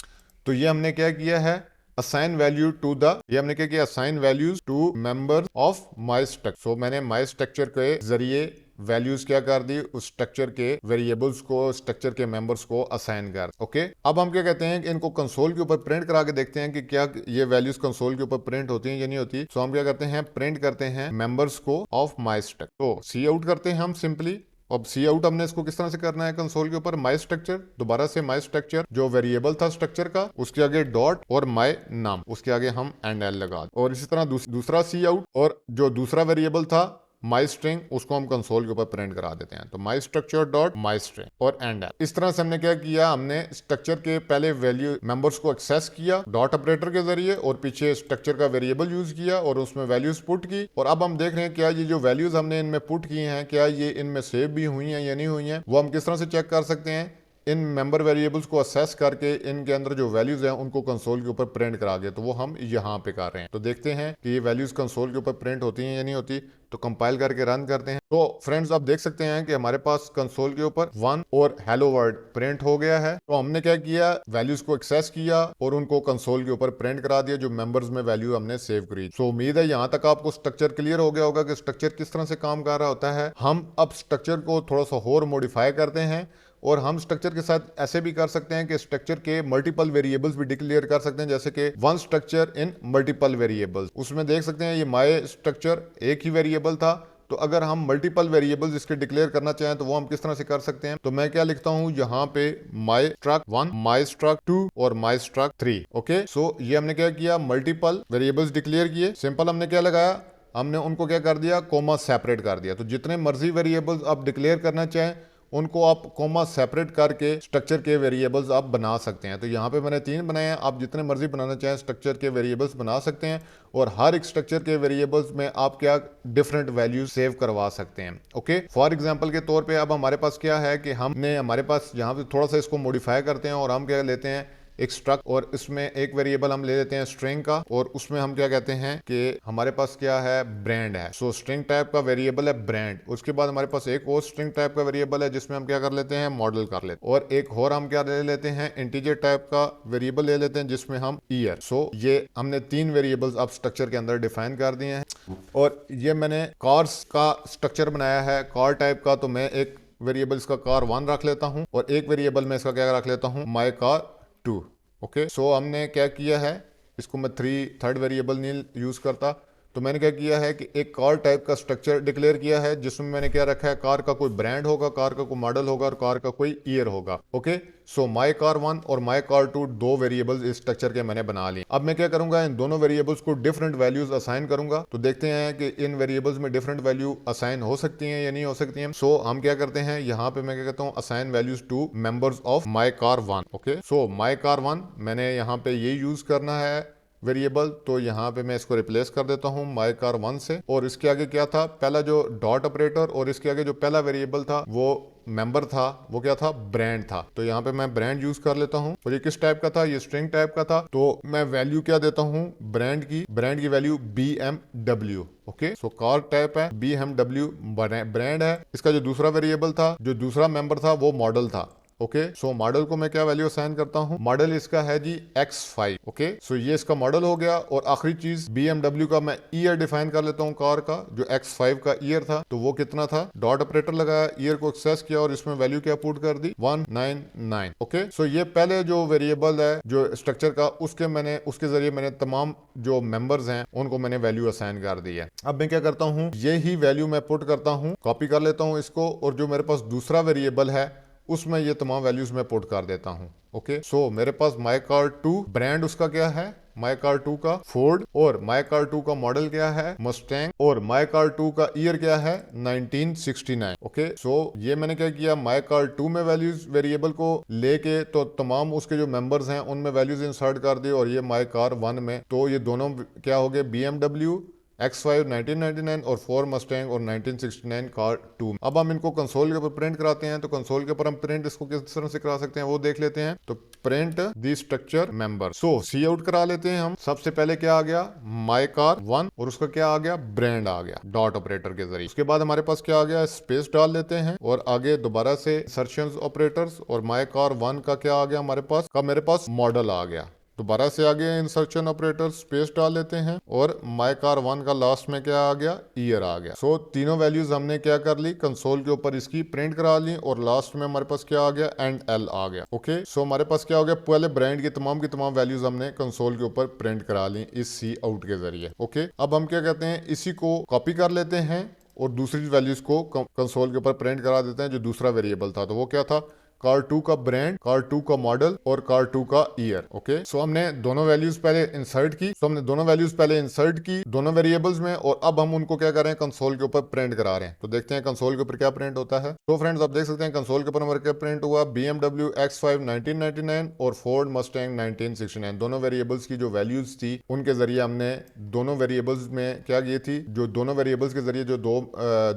तो ये हमने क्या किया है, असाइन वैल्यू टू द, ये हमने क्या किया, assign values to members of my structure. So मैंने माई स्ट्रक्चर के जरिए वैल्यूज क्या कर दी, उस स्ट्रक्चर के वेरिएबल्स को, स्ट्रक्चर के मेंबर्स को असाइन कर। ओके, अब हम क्या कहते हैं कि इनको कंसोल के ऊपर प्रिंट करा के देखते हैं कि क्या ये वैल्यूज कंसोल के ऊपर प्रिंट होती हैं या नहीं होती। सो हम क्या करते हैं, प्रिंट करते हैं मेंबर्स को ऑफ माई स्ट्रक्चर। तो सी आउट करते हैं हम सिंपली। अब सी आउट हमने इसको किस तरह से करना है कंसोल के ऊपर, माई स्ट्रक्चर, दोबारा से माई स्ट्रक्चर जो वेरिएबल था स्ट्रक्चर का उसके आगे डॉट और माई नाम, उसके आगे हम एंड एल लगा, और इसी तरह दूसरा सी आउट और जो दूसरा वेरिएबल था माई स्ट्रिंग उसको हम कंसोल के ऊपर प्रिंट करा देते हैं। तो माई स्ट्रक्चर डॉट माई स्ट्रिंग और एंड एल। इस तरह से हमने क्या किया, हमने स्ट्रक्चर के पहले वैल्यू मेंबर्स को एक्सेस किया डॉट ऑपरेटर के जरिए और पीछे स्ट्रक्चर का वेरिएबल यूज किया और उसमें वैल्यूज पुट की। और अब हम देख रहे हैं क्या ये जो वैल्यूज हमने इनमें पुट की हैं क्या ये इनमें सेव भी हुई हैं या नहीं हुई हैं। वो हम किस तरह से चेक कर सकते हैं, इन मेंबर वेरिएबल्स को असेस करके इनके अंदर जो वैल्यूज हैं उनको कंसोल के ऊपर प्रिंट करा के, तो वो हम यहाँ पे कर रहे हैं। तो देखते हैं कि ये वैल्यूज कंसोल के ऊपर प्रिंट होती हैं या नहीं होती। तो कंपाइल करके रन करते हैं। तो फ्रेंड्स आप देख सकते हैं कि हमारे पास कंसोल के ऊपर 1 और हेलो वर्ल्ड प्रिंट हो गया है। तो हमने क्या किया, वैल्यूज को एक्सेस किया और उनको कंसोल के ऊपर प्रिंट करा दिया जो मेंबर्स में वैल्यू हमने सेव करी। सो उम्मीद है यहाँ तक आपको स्ट्रक्चर क्लियर हो गया होगा कि स्ट्रक्चर किस तरह से काम कर रहा होता है। हम अब स्ट्रक्चर को थोड़ा सा और मॉडिफाई करते हैं और हम स्ट्रक्चर के साथ ऐसे भी कर सकते हैं कि स्ट्रक्चर के मल्टीपल वेरिएबल्स भी डिक्लेयर कर सकते हैं, जैसे कि one structure in multiple variables. उसमें देख सकते हैं ये माय स्ट्रक्चर एक ही वेरिएबल था, तो अगर हम मल्टीपल वेरिएबल्स इसके डिक्लेयर करना चाहें तो वो हम किस तरह से कर सकते हैं। तो मैं क्या लिखता हूं यहाँ पे माई स्ट्रक 1, माई स्ट्रक 2 और माई स्ट्रक 3। ओके, सो ये हमने क्या किया, मल्टीपल वेरिएबल्स डिक्लेयर किए। सिंपल हमने क्या लगाया, हमने उनको क्या कर दिया, कोमा सेपरेट कर दिया। तो जितने मर्जी वेरिएबल्स आप डिक्लेयर करना चाहें उनको आप कोमा सेपरेट करके स्ट्रक्चर के वेरिएबल्स आप बना सकते हैं। तो यहाँ पे मैंने 3 बनाए हैं, आप जितने मर्जी बनाना चाहें स्ट्रक्चर के वेरिएबल्स बना सकते हैं और हर एक स्ट्रक्चर के वेरिएबल्स में आप क्या डिफरेंट वैल्यूज सेव करवा सकते हैं। ओके, फॉर एग्जांपल के तौर पे अब हमारे पास क्या है कि हमने हमारे पास यहाँ पे थोड़ा सा इसको मॉडिफाई करते हैं और हम क्या लेते हैं एक स्ट्रक और इसमें एक वेरिएबल हम ले लेते हैं स्ट्रिंग का और उसमें हम क्या कहते हैं कि हमारे पास क्या है, ब्रांड है। सो स्ट्रिंग टाइप का वेरिएबल है ब्रांड। उसके बाद हमारे पास एक और स्ट्रिंग टाइप का वेरिएबल है जिसमें हम क्या कर लेते हैं, मॉडल कर लेते हैं। और एक और हम क्या ले लेते हैं, इंटीजर टाइप का वेरिएबल ले लेते हैं जिसमें हम ईयर। सो ये हमने 3 वेरिएबल्स अब स्ट्रक्चर के अंदर डिफाइन कर दिए हैं। और ये मैंने कार्स का स्ट्रक्चर बनाया है कार टाइप का, तो मैं एक वेरिएबल इसका कार 1 रख लेता हूँ और एक वेरिएबल में इसका क्या रख लेता हूँ, माई कार 2। ओके, सो हमने क्या किया है, इसको मैं थर्ड वेरिएबल नहीं यूज करता, तो मैंने क्या किया है कि एक कार टाइप का स्ट्रक्चर डिक्लेयर किया है जिसमें मैंने क्या रखा है, कार का कोई ब्रांड होगा, कार का कोई मॉडल होगा और कार का कोई ईयर होगा। ओके, सो माई कार 1 और माई कार 2 2 वेरिएबल्स इस स्ट्रक्चर के मैंने बना लिए। अब मैं क्या करूंगा, इन दोनों वेरिएबल्स को डिफरेंट वैल्यूज असाइन करूंगा। तो देखते हैं कि इन वेरिएबल्स में डिफरेंट वैल्यू असाइन हो सकती हैं या नहीं हो सकती हैं। सो हम क्या करते हैं, यहाँ पे मैं क्या कहता हूँ, assign values to members of my car 1। Okay, so my car 1 मैंने यहाँ पे ये यूज करना है वेरिएबल, तो यहाँ पे मैं इसको रिप्लेस कर देता हूँ माई कार 1 से। और इसके आगे क्या था, पहला जो डॉट ऑपरेटर और इसके आगे जो पहला वेरिएबल था वो मेंबर था, वो क्या था, ब्रांड था। तो यहाँ पे मैं ब्रांड यूज कर लेता हूँ। और ये किस टाइप का था, ये स्ट्रिंग टाइप का था। तो मैं वैल्यू क्या देता हूँ, ब्रांड की value BMW। Okay, so car type है, BMW ब्रांड है। इसका जो दूसरा वेरिएबल था, जो दूसरा मेंबर था वो मॉडल था। ओके, सो मॉडल को मैं क्या वैल्यू असाइन करता हूँ, मॉडल इसका है जी X5। ओके, सो ये इसका मॉडल हो गया। और आखिरी चीज BMW का मैं ईयर डिफाइन कर लेता हूँ कार का, जो X5 का ईयर था तो वो कितना था, डॉट ऑपरेटर लगाया, ईयर को एक्सेस किया और इसमें वैल्यू क्या पुट कर दी, 199। ओके, सो ये पहले जो वेरिएबल है जो स्ट्रक्चर का, उसके जरिए मैंने तमाम जो मेंबर्स हैं उनको मैंने वैल्यू असाइन कर दी है। अब मैं क्या करता हूँ, ये ही वैल्यू मैं पुट करता हूँ, कॉपी कर लेता हूँ इसको, और जो मेरे पास दूसरा वेरिएबल है उसमें ये तमाम वैल्यूज मैं पुट कर देता हूं। ओके, सो मेरे पास माई कार 2 ब्रांड उसका क्या है माई कार 2 का फोर्ड, और माई कार 2 का मॉडल क्या है मस्टैंग, और माई कार 2 का ईयर क्या है 1969। ओके, सो ये मैंने क्या किया, माई कार 2 में वैल्यूज वेरिएबल को लेके तो तमाम उसके जो मेंबर्स हैं उनमें वैल्यूज इंसर्ट कर दी, और ये माई कार 1 में तो ये दोनों क्या हो गए BMW X5 1999 और 4 मस्टैंग और 1969 कार 2। अब हम इनको कंसोल के ऊपर प्रिंट कराते हैं, तो कंसोल के ऊपर हम प्रिंट इसको किस तरह से करा सकते हैं वो देख लेते हैं। तो print the structure member, so c out करा लेते हैं हम। सबसे पहले क्या आ गया माई कार 1 और उसका क्या आ गया ब्रांड आ गया डॉट ऑपरेटर के जरिए। उसके बाद हमारे पास क्या आ गया स्पेस डाल लेते हैं और आगे दोबारा से सर्चन ऑपरेटर्स, और माई कार 1 का क्या आ गया हमारे पास मेरे पास मॉडल आ गया। दोबारा से आगे इंसर्शन ऑपरेटर स्पेस डाल लेते हैं और माई कार 1 का लास्ट में क्या आ गया ईयर आ गया। सो तीनों वैल्यूज हमने क्या कर ली कंसोल के ऊपर इसकी प्रिंट करा ली, और लास्ट में हमारे पास क्या आ गया एंड एल आ गया। ओके, सो हमारे पास क्या हो गया पहले ब्रांड की तमाम वैल्यूज हमने कंसोल के ऊपर प्रिंट करा ली इस सी आउट के जरिए। ओके, अब हम क्या कहते हैं इसी को कॉपी कर लेते हैं और दूसरी वैल्यूज को कंसोल के ऊपर प्रिंट करा देते हैं। जो दूसरा वेरिएबल था तो वो क्या था कार 2 का ब्रांड, कार 2 का मॉडल और कार 2 का ईयर। ओके, सो हमने दोनों वैल्यूज पहले इंसर्ट की दोनों वेरिएबल्स में, और अब हम उनको क्या कर रहे हैं कंसोल के ऊपर प्रिंट करा रहे हैं। तो देखते हैं कंसोल के ऊपर क्या प्रिंट होता है। तो फ्रेंड्स आप देख सकते हैं कंसोल के ऊपर हमारे क्या प्रिंट हुआ BMW X5 1999 और फोर्ड मस्टैंग 1969। दोनों वेरिएबल्स की जो वैल्यूज थी उनके जरिए हमने दोनों वेरिएबल्स में क्या की थी, जो दोनों वेरिएबल्स के जरिए जो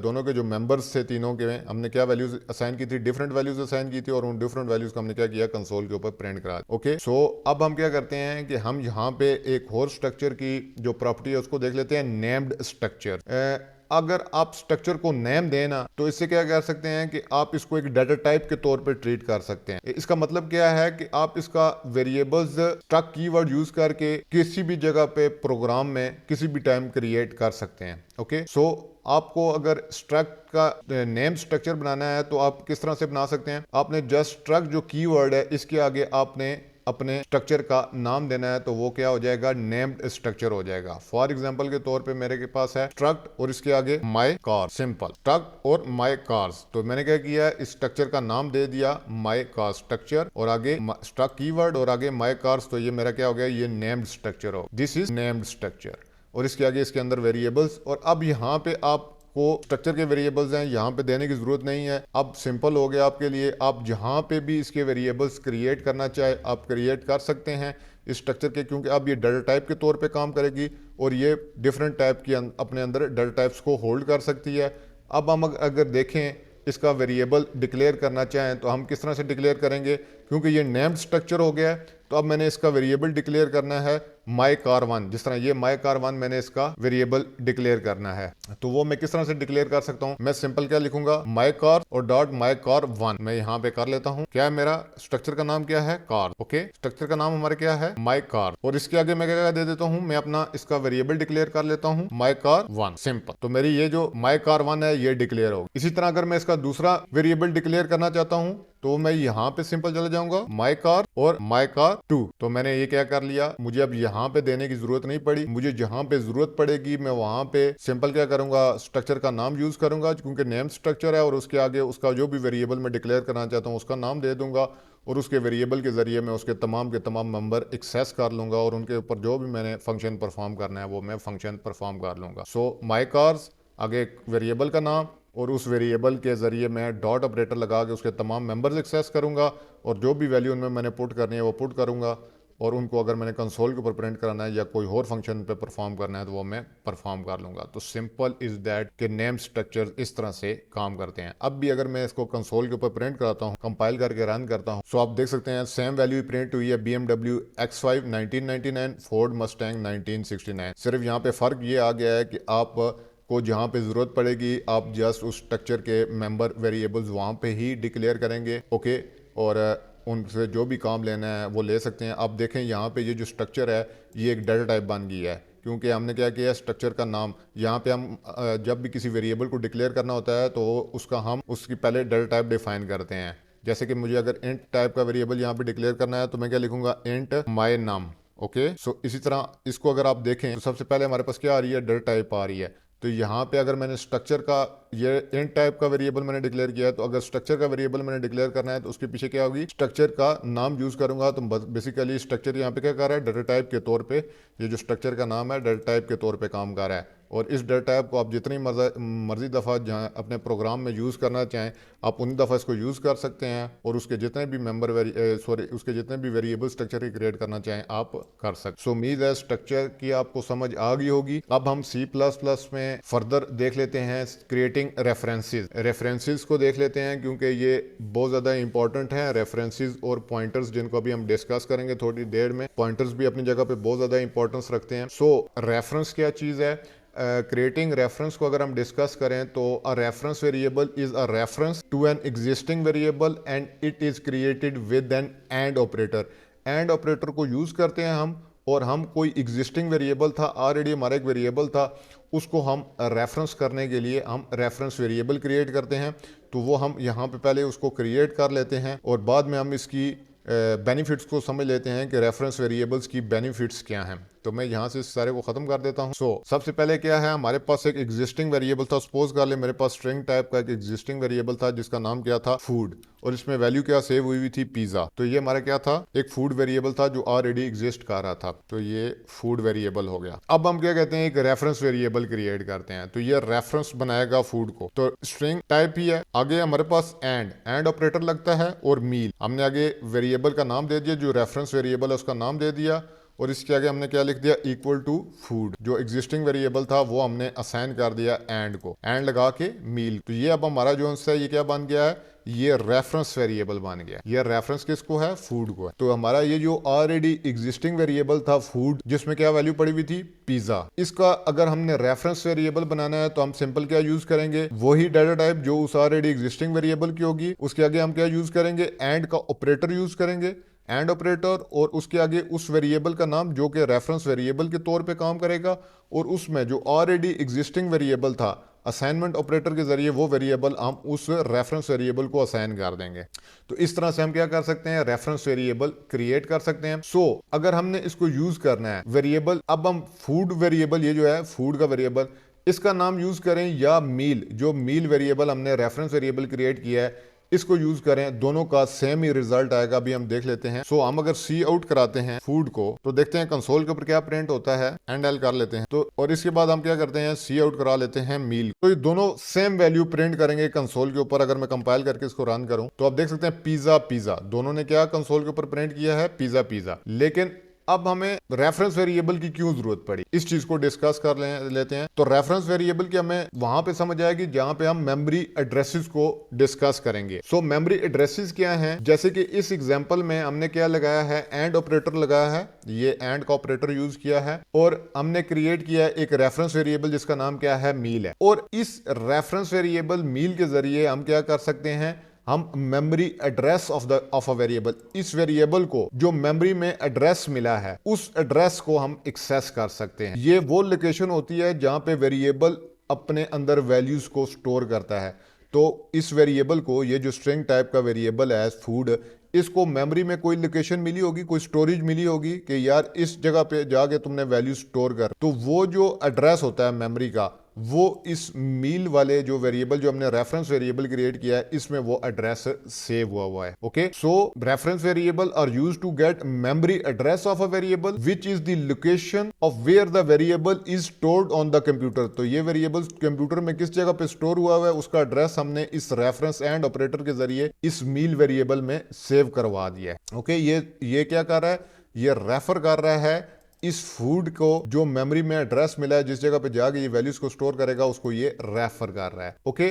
दोनों के जो मेंबर्स थे तीनों के हमने क्या वैल्यूज असाइन की थी, डिफरेंट वैल्यूज असाइन की थी, और उन डिफरेंट वैल्यूज को हमने क्या किया कंसोल के ऊपर प्रिंट करा। ओके, सो अब हम क्या करते हैं कि हम यहाँ पे एक और स्ट्रक्चर की जो प्रॉपर्टी है उसको देख लेते हैं नेम्ड स्ट्रक्चर। अगर आप स्ट्रक्चर को नेम देना तो इससे क्या कर सकते हैं कि आप इसको एक डाटा टाइप के तौर पे ट्रीट कर सकते हैं। इसका मतलब क्या है कि आप इसका वेरिएबल्स स्ट्रक्ट कीवर्ड यूज करके किसी भी जगह पे प्रोग्राम में किसी भी टाइम क्रिएट कर सकते हैं। ओके, सो आपको अगर स्ट्रक्ट का नेम स्ट्रक्चर बनाना है तो आप किस तरह से बना सकते हैं, आपने जस्ट स्ट्रक्ट जो कीवर्ड है इसके आगे आपने अपने स्ट्रक्चर का नाम देना है, तो वो क्या हो जाएगा नेम्ड स्ट्रक्चर हो जाएगा। फॉर एग्जांपल के तौर पे मेरे के पास है स्ट्रक्ट और इसके आगे माई कार, सिंपल स्ट्रक्ट और माई कार्स। तो मैंने क्या किया इस स्ट्रक्चर का नाम दे दिया माई कार स्ट्रक्चर और आगे स्ट्रक्ट कीवर्ड और आगे माई कार्स। तो ये मेरा क्या हो गया ये नेम्ड स्ट्रक्चर हो, दिस इज नेम्ड स्ट्रक्चर। और इसके आगे इसके अंदर वेरिएबल्स, और अब यहाँ पे आपको स्ट्रक्चर के वेरिएबल्स हैं यहाँ पे देने की जरूरत नहीं है। अब सिंपल हो गया आपके लिए, आप जहाँ पे भी इसके वेरिएबल्स क्रिएट करना चाहे आप क्रिएट कर सकते हैं इस स्ट्रक्चर के, क्योंकि अब ये डाटा टाइप के तौर पे काम करेगी और ये डिफरेंट टाइप की अपने अंदर डाटा टाइप्स को होल्ड कर सकती है। अब हम अगर देखें इसका वेरिएबल डिक्लेयर करना चाहें तो हम किस तरह से डिक्लेयर करेंगे, क्योंकि ये नेम्ड स्ट्रक्चर हो गया है तो अब मैंने इसका वेरिएबल डिक्लेयर करना है माई कार 1। जिस तरह ये माई कार 1 मैंने इसका वेरिएबल डिक्लेयर करना है, तो वो मैं किस तरह से डिक्लेयर कर सकता हूँ, मैं सिंपल क्या लिखूंगा माई कार और डॉट माई कार 1 मैं यहाँ पे कर लेता हूँ। क्या मेरा स्ट्रक्चर का नाम क्या है कार। ओके, स्ट्रक्चर का नाम हमारे क्या है माई कार, और इसके आगे मैं क्या दे देता हूँ मैं अपना इसका वेरिएबल डिक्लेयर कर लेता हूँ माई कार 1, सिंपल। तो मेरी ये जो माई कार 1 है ये डिक्लेयर होगी। इसी तरह अगर मैं इसका दूसरा वेरिएबल डिक्लेयर करना चाहता हूँ तो मैं यहाँ पे सिंपल चले जाऊंगा माई कार और माई कार 2। तो मैंने ये क्या कर लिया, मुझे अब यहाँ पे देने की जरूरत नहीं पड़ी, मुझे जहाँ पे जरूरत पड़ेगी मैं वहां पे सिंपल क्या करूंगा स्ट्रक्चर का नाम यूज करूंगा, क्योंकि नेम स्ट्रक्चर है, और उसके आगे उसका जो भी वेरिएबल मैं डिक्लेयर करना चाहता हूँ उसका नाम दे दूंगा, और उसके वेरिएबल के जरिए मैं उसके तमाम के तमाम मेंबर एक्सेस कर लूंगा, और उनके ऊपर जो भी मैंने फंक्शन परफॉर्म करना है वो मैं फंक्शन परफॉर्म कर लूंगा। सो माई कार्स आगे वेरिएबल का नाम, और उस वेरिएबल के ज़रिए मैं डॉट ऑपरेटर लगा के उसके तमाम मेंबर्स एक्सेस करूंगा, और जो भी वैल्यू उनमें मैंने पुट करनी है वो पुट करूंगा, और उनको अगर मैंने कंसोल के ऊपर प्रिंट कराना है या कोई और फंक्शन पे परफॉर्म करना है तो वो मैं परफॉर्म कर लूंगा। तो सिंपल इज दैट कि नेम स्ट्रक्चर इस तरह से काम करते हैं। अब भी अगर मैं इसको कंसोल के ऊपर प्रिंट कराता हूँ, कंपाइल करके रन करता हूँ, तो आप देख सकते हैं सेम वैल्यू प्रिंट हुई है BMW X5 1999, फोर्ड मस्टैंग 1969। सिर्फ यहाँ पे फर्क ये आ गया है कि आप को जहाँ पे ज़रूरत पड़ेगी आप जस्ट उस स्ट्रक्चर के मेंबर वेरिएबल्स वहाँ पे ही डिक्लेयर करेंगे। ओके, और उनसे जो भी काम लेना है वो ले सकते हैं। अब देखें यहाँ पे ये जो स्ट्रक्चर है ये एक डाटा टाइप बन गई है, क्योंकि हमने क्या किया स्ट्रक्चर का नाम यहाँ पे हम जब भी किसी वेरिएबल को डिक्लेयर करना होता है तो उसका हम उसकी पहले डाटा टाइप डिफाइन करते हैं। जैसे कि मुझे अगर इंट टाइप का वेरिएबल यहाँ पे डिक्लेयर करना है तो मैं क्या लिखूंगा इंट माई नाम। ओके, सो इसी तरह इसको अगर आप देखें तो सबसे पहले हमारे पास क्या आ रही है डाटा टाइप आ रही है, तो यहाँ पे अगर मैंने स्ट्रक्चर का ये इंट टाइप का वेरिएबल मैंने डिक्लेयर किया है, तो अगर स्ट्रक्चर का वेरिएबल मैंने डिक्लेयर करना है तो उसके पीछे क्या होगी, स्ट्रक्चर का नाम यूज करूंगा। तो बेसिकली स्ट्रक्चर यहाँ पे क्या कर रहा है, डाटा टाइप के तौर पे, ये जो स्ट्रक्चर का नाम है डाटा टाइप के तौर पे काम कर रहा है। और इस डाटा टाइप को आप जितनी मर्जी दफ़ा जहाँ अपने प्रोग्राम में यूज़ करना चाहें आप उन दफ़ा इसको यूज़ कर सकते हैं, और उसके जितने भी उसके जितने भी वेरिएबल स्ट्रक्चर की क्रिएट करना चाहें आप कर सकते। सो उम्मीद है स्ट्रक्चर की आपको समझ आ गई होगी। अब हम C++ में फर्दर देख लेते हैं क्रिएटिंग रेफरेंसेस को देख लेते हैं, क्योंकि ये बहुत ज़्यादा इंपॉर्टेंट है। रेफरेंसेस और पॉइंटर्स जिनको अभी हम डिस्कस करेंगे थोड़ी देर में, पॉइंटर्स भी अपनी जगह पे बहुत ज़्यादा इंपॉर्टेंस रखते हैं। सो रेफरेंस क्या चीज़ है, क्रिएटिंग रेफरेंस को अगर हम डिस्कस करें तो a reference variable is a reference to an existing variable and it is created with an and operator. And operator को यूज करते हैं हम, और हम कोई एग्जिस्टिंग वेरिएबल था, ऑलरेडी हमारा एक वेरिएबल था, उसको हम रेफरेंस करने के लिए हम रेफरेंस वेरिएबल क्रिएट करते हैं। तो वो हम यहाँ पे पहले उसको क्रिएट कर लेते हैं और बाद में हम इसकी बेनिफिट्स को समझ लेते हैं कि रेफरेंस वेरिएबल्स की बेनिफिट्स क्या हैं। तो मैं यहाँ से सारे को खत्म कर देता हूँ। सबसे पहले क्या है, हमारे पास एक एग्जिस्टिंग वेरिएबल था। सपोज कर ले मेरे पास स्ट्रिंग टाइप का एक एग्जिस्टिंग वेरिएबल था जिसका नाम क्या था, फूड, और इसमें वैल्यू क्या सेव हुई थी, पिज्जा। तो ये हमारा क्या था, एक फूड वेरिएबल था जो ऑलरेडी एग्जिस्ट कर रहा था। तो ये फूड वेरिएबल हो गया। अब हम क्या कहते हैं, एक रेफरेंस वेरिएबल क्रिएट करते हैं। तो ये रेफरेंस बनाएगा फूड को। तो स्ट्रिंग टाइप ही है। आगे हमारे पास एंड ऑपरेटर लगता है, और मील हमने आगे वेरिएबल का नाम दे दिया, जो रेफरेंस वेरिएबल है उसका नाम दे दिया, और इसके आगे हमने क्या लिख दिया, इक्वल टू फूड। जो एग्जिस्टिंग वेरिएबल था वो हमने असाइन कर दिया एंड को, एंड लगा के मील। तो ये अब हमारा जो है ये क्या बन गया है, ये रेफरेंस वेरिएबल बन गया। ये रेफरेंस किसको है, फूड को है। तो हमारा ये जो ऑलरेडी एग्जिस्टिंग वेरिएबल था फूड, जिसमें क्या वैल्यू पड़ी हुई थी, पिज्जा, इसका अगर हमने रेफरेंस वेरिएबल बनाना है तो हम सिंपल क्या यूज करेंगे, वही डाटा टाइप जो उस ऑलरेडी एग्जिस्टिंग वेरिएबल की होगी, उसके आगे हम क्या यूज करेंगे, एंड का ऑपरेटर यूज करेंगे, एंड ऑपरेटर, और उसके आगे उस वेरिएबल का नाम जो कि रेफरेंस वेरिएबल के तौर पे काम करेगा, और उसमें जो ऑलरेडी एग्जिस्टिंग वेरिएबल था असाइनमेंट ऑपरेटर के जरिए वो वेरिएबल हम उस रेफरेंस वेरिएबल को असाइन कर देंगे। तो इस तरह से हम क्या कर सकते हैं, रेफरेंस वेरिएबल क्रिएट कर सकते हैं। अगर हमने इसको यूज करना है वेरिएबल, अब हम फूड वेरिएबल, ये जो है फूड का वेरिएबल, इसका नाम यूज करें या मील, जो मील वेरिएबल हमने रेफरेंस वेरिएबल क्रिएट किया है इसको यूज करें, दोनों का सेम ही रिजल्ट आएगा। अभी हम देख लेते हैं। हम अगर सी आउट कराते हैं फूड को, तो देखते हैं कंसोल के ऊपर क्या प्रिंट होता है, एंड एल कर लेते हैं। तो और इसके बाद हम क्या करते हैं, सी आउट करा लेते हैं मील। तो ये दोनों सेम वैल्यू प्रिंट करेंगे कंसोल के ऊपर। अगर मैं कंपाइल करके इसको रन करूं तो आप देख सकते हैं पिज्जा पिज्जा, दोनों ने क्या कंसोल के ऊपर प्रिंट किया है, पिज्जा पिज्जा। लेकिन अब हमें रेफरेंस वेरिएबल की क्यों जरूरत पड़ी, इस चीज को डिस्कस कर लेते हैं। तो रेफरेंस वेरिएबल की हमें वहां पे समझ आएगी जहां पे हम मेमोरी एड्रेसेस को डिस्कस करेंगे। मेमोरी एड्रेसेस क्या हैं, जैसे कि इस एग्जांपल में हमने क्या लगाया है, एंड ऑपरेटर लगाया है, ये एंड का ऑपरेटर यूज किया है, और हमने क्रिएट किया है एक रेफरेंस वेरिएबल जिसका नाम क्या है, मील है। और इस रेफरेंस वेरिएबल मील के जरिए हम क्या कर सकते हैं, हम memory address of a variable, इस वेरिएबल को जो मेमोरी में एड्रेस मिला है उस एड्रेस को हम एक्सेस कर सकते हैं। ये वो लोकेशन होती है जहां पे वेरिएबल अपने अंदर वैल्यूज को स्टोर करता है। तो इस वेरिएबल को, ये जो स्ट्रिंग टाइप का वेरिएबल है फूड, इसको मेमोरी में कोई लोकेशन मिली होगी, कोई स्टोरेज मिली होगी कि यार इस जगह पे जाके तुमने वैल्यू स्टोर कर। तो वो जो एड्रेस होता है मेमोरी का, वो इस मील वाले जो वेरिएबल, जो हमने रेफरेंस वेरिएबल क्रिएट किया है, इसमें वो एड्रेस सेव हुआ है। Okay, so reference variable are used to get memory address of a variable which is the location of where the variable is stored on the computer. तो ये variable computer में किस जगह पे स्टोर हुआ है उसका एड्रेस हमने इस रेफरेंस एंड ऑपरेटर के जरिए इस मील वेरिएबल में सेव करवा दिया है। ओके, ये क्या कर रहा है, ये रेफर कर रहा है इस फूड को, जो मेमोरी में एड्रेस मिला है, जिस जगह पे जाके ये वैल्यूज को स्टोर करेगा उसको ये रेफर कर रहा है। ओके,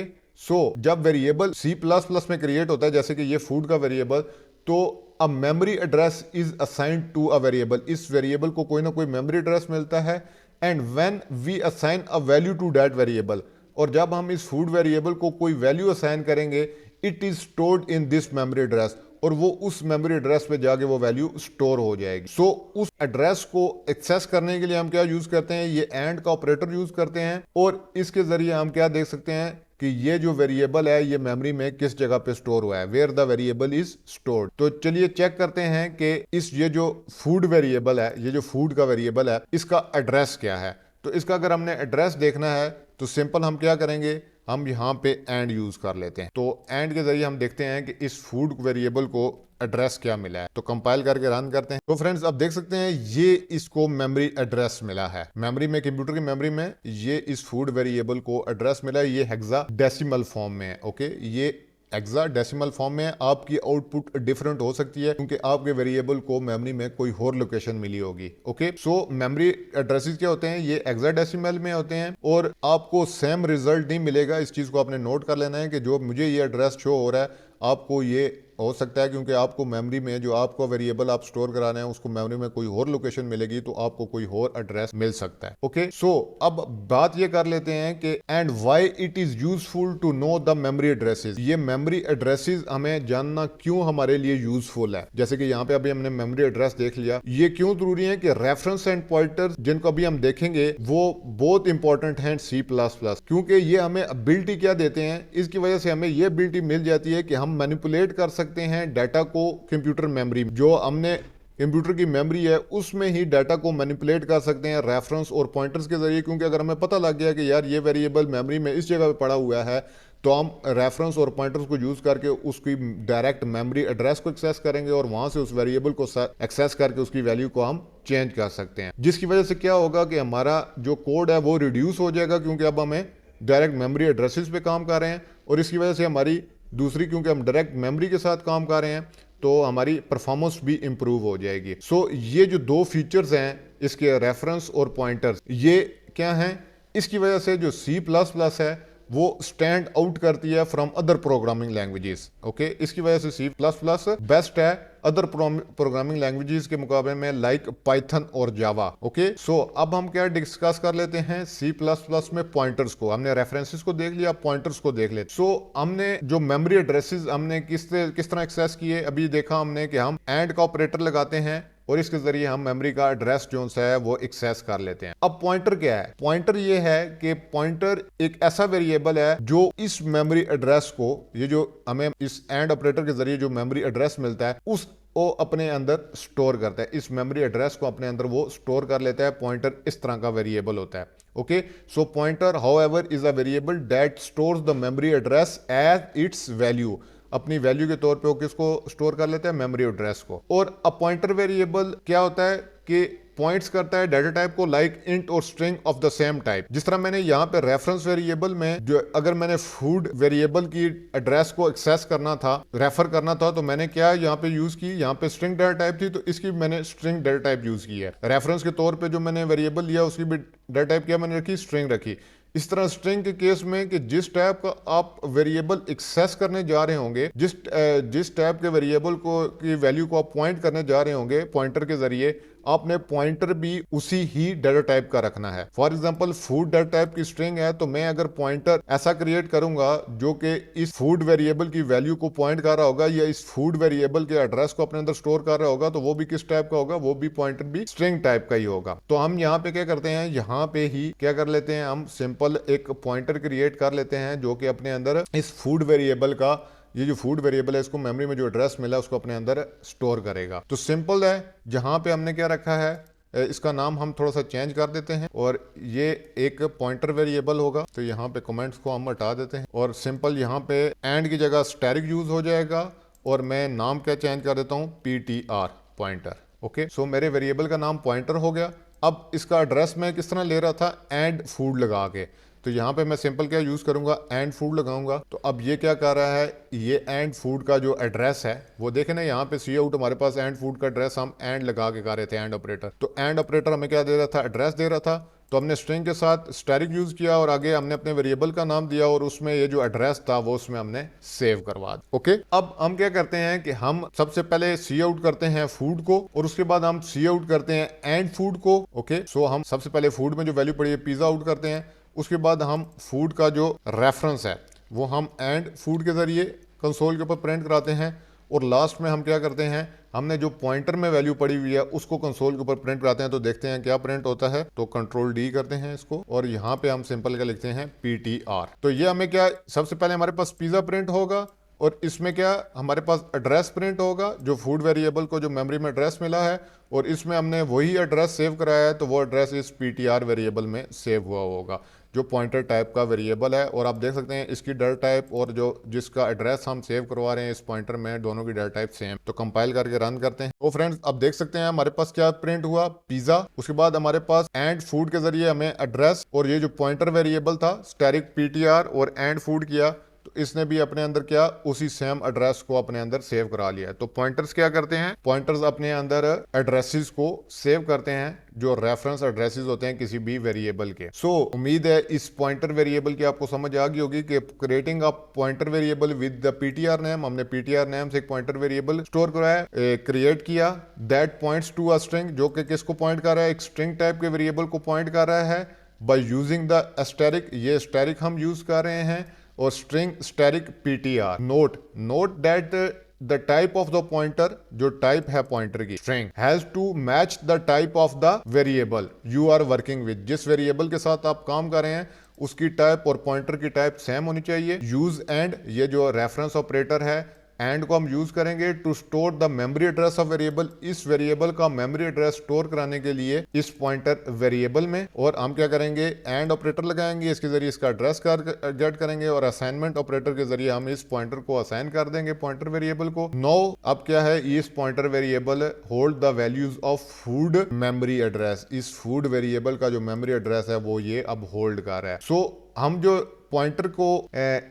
जब वेरिएबल C++ में क्रिएट होता है, जैसे कि ये फूड का वेरिएबल, तो a memory address is assigned to a variable, इस वेरिएबल को कोई ना कोई मेमोरी एड्रेस मिलता है, and when we assign a value to that variable, और जब हम इस फूड वेरिएबल को कोई वैल्यू असाइन करेंगे, it is stored in this memory address, और वो उस मेमोरी एड्रेस पे जाके वो वैल्यू स्टोर हो जाएगी। उस एड्रेस को एक्सेस करने के लिए हम क्या यूज करते हैं, ये एंड का ऑपरेटर यूज करते हैं, और इसके जरिए हम क्या देख सकते हैं कि ये जो वेरिएबल है ये मेमोरी में किस जगह पे स्टोर हुआ है, where the variable is stored. तो चलिए चेक करते हैं कि ये जो फूड वेरिएबल है, ये जो फूड का वेरिएबल है, इसका एड्रेस क्या है। तो इसका अगर हमने एड्रेस देखना है तो सिंपल हम क्या करेंगे, हम यहाँ पे एंड यूज कर लेते हैं। तो एंड के जरिए हम देखते हैं कि इस फूड वेरिएबल को एड्रेस क्या मिला है। तो कंपाइल करके रन करते हैं। तो फ्रेंड्स अब देख सकते हैं ये इसको मेमोरी एड्रेस मिला है, मेमोरी में, कंप्यूटर की मेमोरी में ये इस फूड वेरिएबल को एड्रेस मिला है। ये हेक्साडेसिमल फॉर्म में है। ओके, ये हेक्साडेसिमल फॉर्म में आपकी आउटपुट डिफरेंट हो सकती है क्योंकि आपके वेरिएबल को मेमोरी में कोई और लोकेशन मिली होगी। ओके, सो मेमोरी एड्रेसेस क्या होते हैं, ये हेक्साडेसिमल में होते हैं और आपको सेम रिजल्ट नहीं मिलेगा। इस चीज को आपने नोट कर लेना है कि जो मुझे ये एड्रेस शो हो रहा है आपको ये हो सकता है क्योंकि आपको मेमोरी में जो आपको वेरिएबल आप स्टोर करा रहे हैं उसको मेमोरी में कोई और लोकेशन मिलेगी तो आपको कोई और एड्रेस मिल सकता है। ओके, सो अब बात ये कर लेते हैं कि and why it is useful to know the memory addresses. ये मेमोरी एड्रेसेस हमें जानना क्यों हमारे लिए यूजफुल है। जैसे कि यहाँ पे अभी हमने मेमोरी एड्रेस देख लिया, ये क्यों जरूरी है कि रेफरेंस एंड पॉइंटर जिनको अभी हम देखेंगे वो बहुत इंपॉर्टेंट है C++, क्योंकि ये हमें एबिलिटी क्या देते हैं, इसकी वजह से हमें ये एबिलिटी मिल जाती है कि हम मैनिपुलेट कर सकते हैं डाटा को कंप्यूटर मेमोरी, जो हमने कंप्यूटर की मेमोरी है उसमें ही डाटा को मैनिपुलेट कर सकते हैं रेफरेंस और पॉइंटर्स के जरिए। क्योंकि अगर हमें पता लग गया कि यार ये वेरिएबल मेमोरी में इस जगह पे पड़ा हुआ है तो हम रेफरेंस और पॉइंटर्स को यूज करके उसकी डायरेक्ट मेमोरी एड्रेस को एक्सेस करेंगे और वहां से उस वेरिएबल को एक्सेस करके उसकी वैल्यू को हम चेंज कर सकते हैं, जिसकी वजह से क्या होगा कि हमारा जो कोड है वो रिड्यूस हो जाएगा क्योंकि अब हमें डायरेक्ट मेमोरी एड्रेसेस पे काम कर रहे हैं और इसकी वजह से हमारी दूसरी, क्योंकि हम डायरेक्ट मेमोरी के साथ काम कर रहे हैं तो हमारी परफॉर्मेंस भी इंप्रूव हो जाएगी। सो ये जो दो फीचर्स हैं इसके, रेफरेंस और पॉइंटर्स, ये क्या हैं, इसकी वजह से जो C++ है वो स्टैंड आउट करती है from other programming languages. Okay, इसकी वजह से C++ बेस्ट है अदर प्रोग्रामिंग लैंग्वेजेस के मुकाबले में, लाइक पाइथन और जावा। ओके, सो अब हम क्या डिस्कस कर लेते हैं C++ में पॉइंटर्स को। हमने रेफरेंसेस को देख लिया, पॉइंटर्स को देख लेते। सो हमने जो मेमोरी एड्रेसेस हमने किस तरह एक्सेस किए, अभी देखा हमने कि हम एंड का ऑपरेटर लगाते हैं और इसके जरिए हम मेमोरी का एड्रेस जो है वो एक्सेस कर लेते हैं। अब पॉइंटर क्या है, पॉइंटर ये है कि पॉइंटर एक ऐसा वेरिएबल है जो इस मेमोरी एड्रेस को, ये जो हमें इस एंड ऑपरेटर के जरिए जो मेमोरी एड्रेस मिलता है उसको अपने अंदर स्टोर करता है। इस मेमोरी एड्रेस को अपने अंदर वो स्टोर कर लेता है। पॉइंटर इस तरह का वेरिएबल होता है। Okay, so pointer however is a variable that stores the memory address as its value. अपनी वैल्यू के तौर पे वो किसको स्टोर कर लेते हैं, मेमोरी एड्रेस को। और अ पॉइंटर वेरिएबल क्या होता है कि पॉइंट्स करता है डाटा टाइप को, लाइक इंट और string of the same type. जिस तरह मैंने यहाँ पे रेफरेंस वेरिएबल में जो अगर मैंने फूड वेरिएबल की एड्रेस को एक्सेस करना था, रेफर करना था, तो मैंने क्या यहाँ पे यूज की, यहाँ पे स्ट्रिंग डाटा टाइप थी तो इसकी मैंने स्ट्रिंग डाटा टाइप यूज की है। रेफरेंस के तौर पे जो मैंने वेरिएबल लिया उसकी भी डाटा टाइप क्या मैंने रखी, स्ट्रिंग रखी। इस तरह स्ट्रिंग के केस में कि जिस टाइप का आप वेरिएबल एक्सेस करने जा रहे होंगे, जिस टाइप के वेरिएबल को की वैल्यू को आप पॉइंट करने जा रहे होंगे पॉइंटर के जरिए, आपने पॉइंटर भी उसी ही डाटा टाइप का रखना है। For example food data type की स्ट्रिंग है तो मैं अगर पॉइंटर ऐसा क्रिएट करूंगा जो कि इस फूड वेरिएबल की वैल्यू को पॉइंट कर रहा होगा या इस फूड वेरिएबल के एड्रेस को अपने अंदर स्टोर कर रहा होगा, तो वो भी किस टाइप का होगा, वो भी पॉइंटर भी स्ट्रिंग टाइप का ही होगा। तो हम यहाँ पे क्या करते हैं, यहाँ पे ही क्या कर लेते हैं, हम सिंपल एक पॉइंटर क्रिएट कर लेते हैं जो कि अपने अंदर इस फूड वेरिएबल का, ये जो फूड वेरिएबल है इसको मेमोरी में जो एड्रेस मिला उसको अपने अंदर स्टोर करेगा। तो सिंपल है, जहां पे हमने क्या रखा है इसका नाम हम थोड़ा सा चेंज कर देते हैं और ये एक पॉइंटर वेरिएबल होगा। तो यहाँ पे कमेंट्स को हम हटा देते हैं और सिंपल यहाँ पे एंड की जगह स्टैटिक यूज हो जाएगा और मैं नाम क्या चेंज कर देता हूँ, PTR पॉइंटर। ओके, सो मेरे वेरिएबल का नाम पॉइंटर हो गया। अब इसका एड्रेस मैं किस तरह ले रहा था, एंड फूड लगा के, तो यहाँ पे मैं सिंपल क्या यूज करूंगा, एंड फूड लगाऊंगा। तो अब ये क्या कर रहा है, ये एंड फूड का जो एड्रेस है वो देखे ना, यहाँ पे सी आउट हमारे पास एंड फूड का एड्रेस हम एंड लगा के कर रहे थे, एंड ऑपरेटर। तो एंड ऑपरेटर हमें क्या दे रहा था, एड्रेस दे रहा था। तो हमने स्ट्रिंग के साथ स्टैटिक यूज किया और आगे हमने अपने वेरिएबल का नाम दिया और उसमें ये जो एड्रेस था वो उसमें हमने सेव करवा दिया। ओके, अब हम क्या करते हैं कि हम सबसे पहले सी आउट करते हैं फूड को और उसके बाद हम सी आउट करते हैं एंड फूड को। ओके, सो हम सबसे पहले फूड में जो वैल्यू पड़ी है पिज्जा आउट करते हैं, उसके बाद हम फूड का जो रेफरेंस है वो हम एंड फूड के जरिए कंसोल के ऊपर प्रिंट कराते हैं और लास्ट में हम क्या करते हैं, हमने जो पॉइंटर में वैल्यू पड़ी हुई है उसको कंसोल के ऊपर प्रिंट कराते हैं। तो देखते हैं क्या प्रिंट होता है। तो कंट्रोल D करते हैं इसको और यहाँ पे हम सिंपल क्या लिखते हैं, PTR। तो ये हमें क्या, सबसे पहले हमारे पास पिज्जा प्रिंट होगा, और इसमें क्या हमारे पास एड्रेस प्रिंट होगा जो फूड वेरिएबल को जो मेमोरी में एड्रेस मिला है, और इसमें हमने वही एड्रेस सेव कराया है तो वो एड्रेस इस ptr वेरिएबल में सेव हुआ होगा जो पॉइंटर टाइप का वेरिएबल है। और आप देख सकते हैं इसकी डर टाइप और जो जिसका एड्रेस हम सेव करवा रहे हैं इस पॉइंटर में, दोनों की डर टाइप सेम। तो कंपाइल करके रन करते हैं। तो फ्रेंड्स अब देख सकते हैं हमारे पास क्या प्रिंट हुआ, पिज्जा। उसके बाद हमारे पास एंड फूड के जरिए हमें एड्रेस और ये जो पॉइंटर वेरिएबल था स्टैटिक ptr और एंड फूड किया, तो इसने भी अपने अंदर क्या उसी सेम एड्रेस को अपने अंदर सेव करा लिया है। तो पॉइंटर्स क्या करते हैं, पॉइंटर्स अपने अंदर एड्रेसेस को सेव करते हैं जो रेफरेंस एड्रेसेस होते हैं किसी भी वेरिएबल के। सो उम्मीद है इस पॉइंटर वेरिएबल की आपको समझ आ गई होगी कि creating a pointer variable with the ptr name, हमने ptr नेम से एक पॉइंटर वेरिएबल स्टोर कराया, क्रिएट किया that points to a string, जो कि किसको पॉइंट कर रहा है, एक स्ट्रिंग टाइप के वेरिएबल को पॉइंट कर रहा है बाय यूजिंग द एस्टेरिक, ये एस्टेरिक हम यूज कर रहे हैं, और string static ptr। Note that the type of the pointer, जो टाइप है पॉइंटर की string, has to match the type of the variable you are working with, जिस वेरिएबल के साथ आप काम कर रहे हैं उसकी टाइप और पॉइंटर की टाइप सेम होनी चाहिए। यूज एंड, ये जो रेफरेंस ऑपरेटर है एंड को हम यूज करेंगे to store the memory address of variable, इस वेरिएबल का मेमोरी एड्रेस स्टोर कराने के लिए इस पॉइंटर वेरिएबल में। और हम क्या करेंगे, एंड ऑपरेटर लगाएंगे, इसके जरिए इसका एड्रेस गेट करेंगे, और असाइनमेंट ऑपरेटर के जरिए हम इस पॉइंटर को असाइन कर देंगे पॉइंटर वेरिएबल को। नो अब क्या है, इस pointer variable hold the values of food memory address, इस फूड वेरिएबल का जो मेमोरी एड्रेस है वो ये अब होल्ड कर रहा है। सो हम जो पॉइंटर को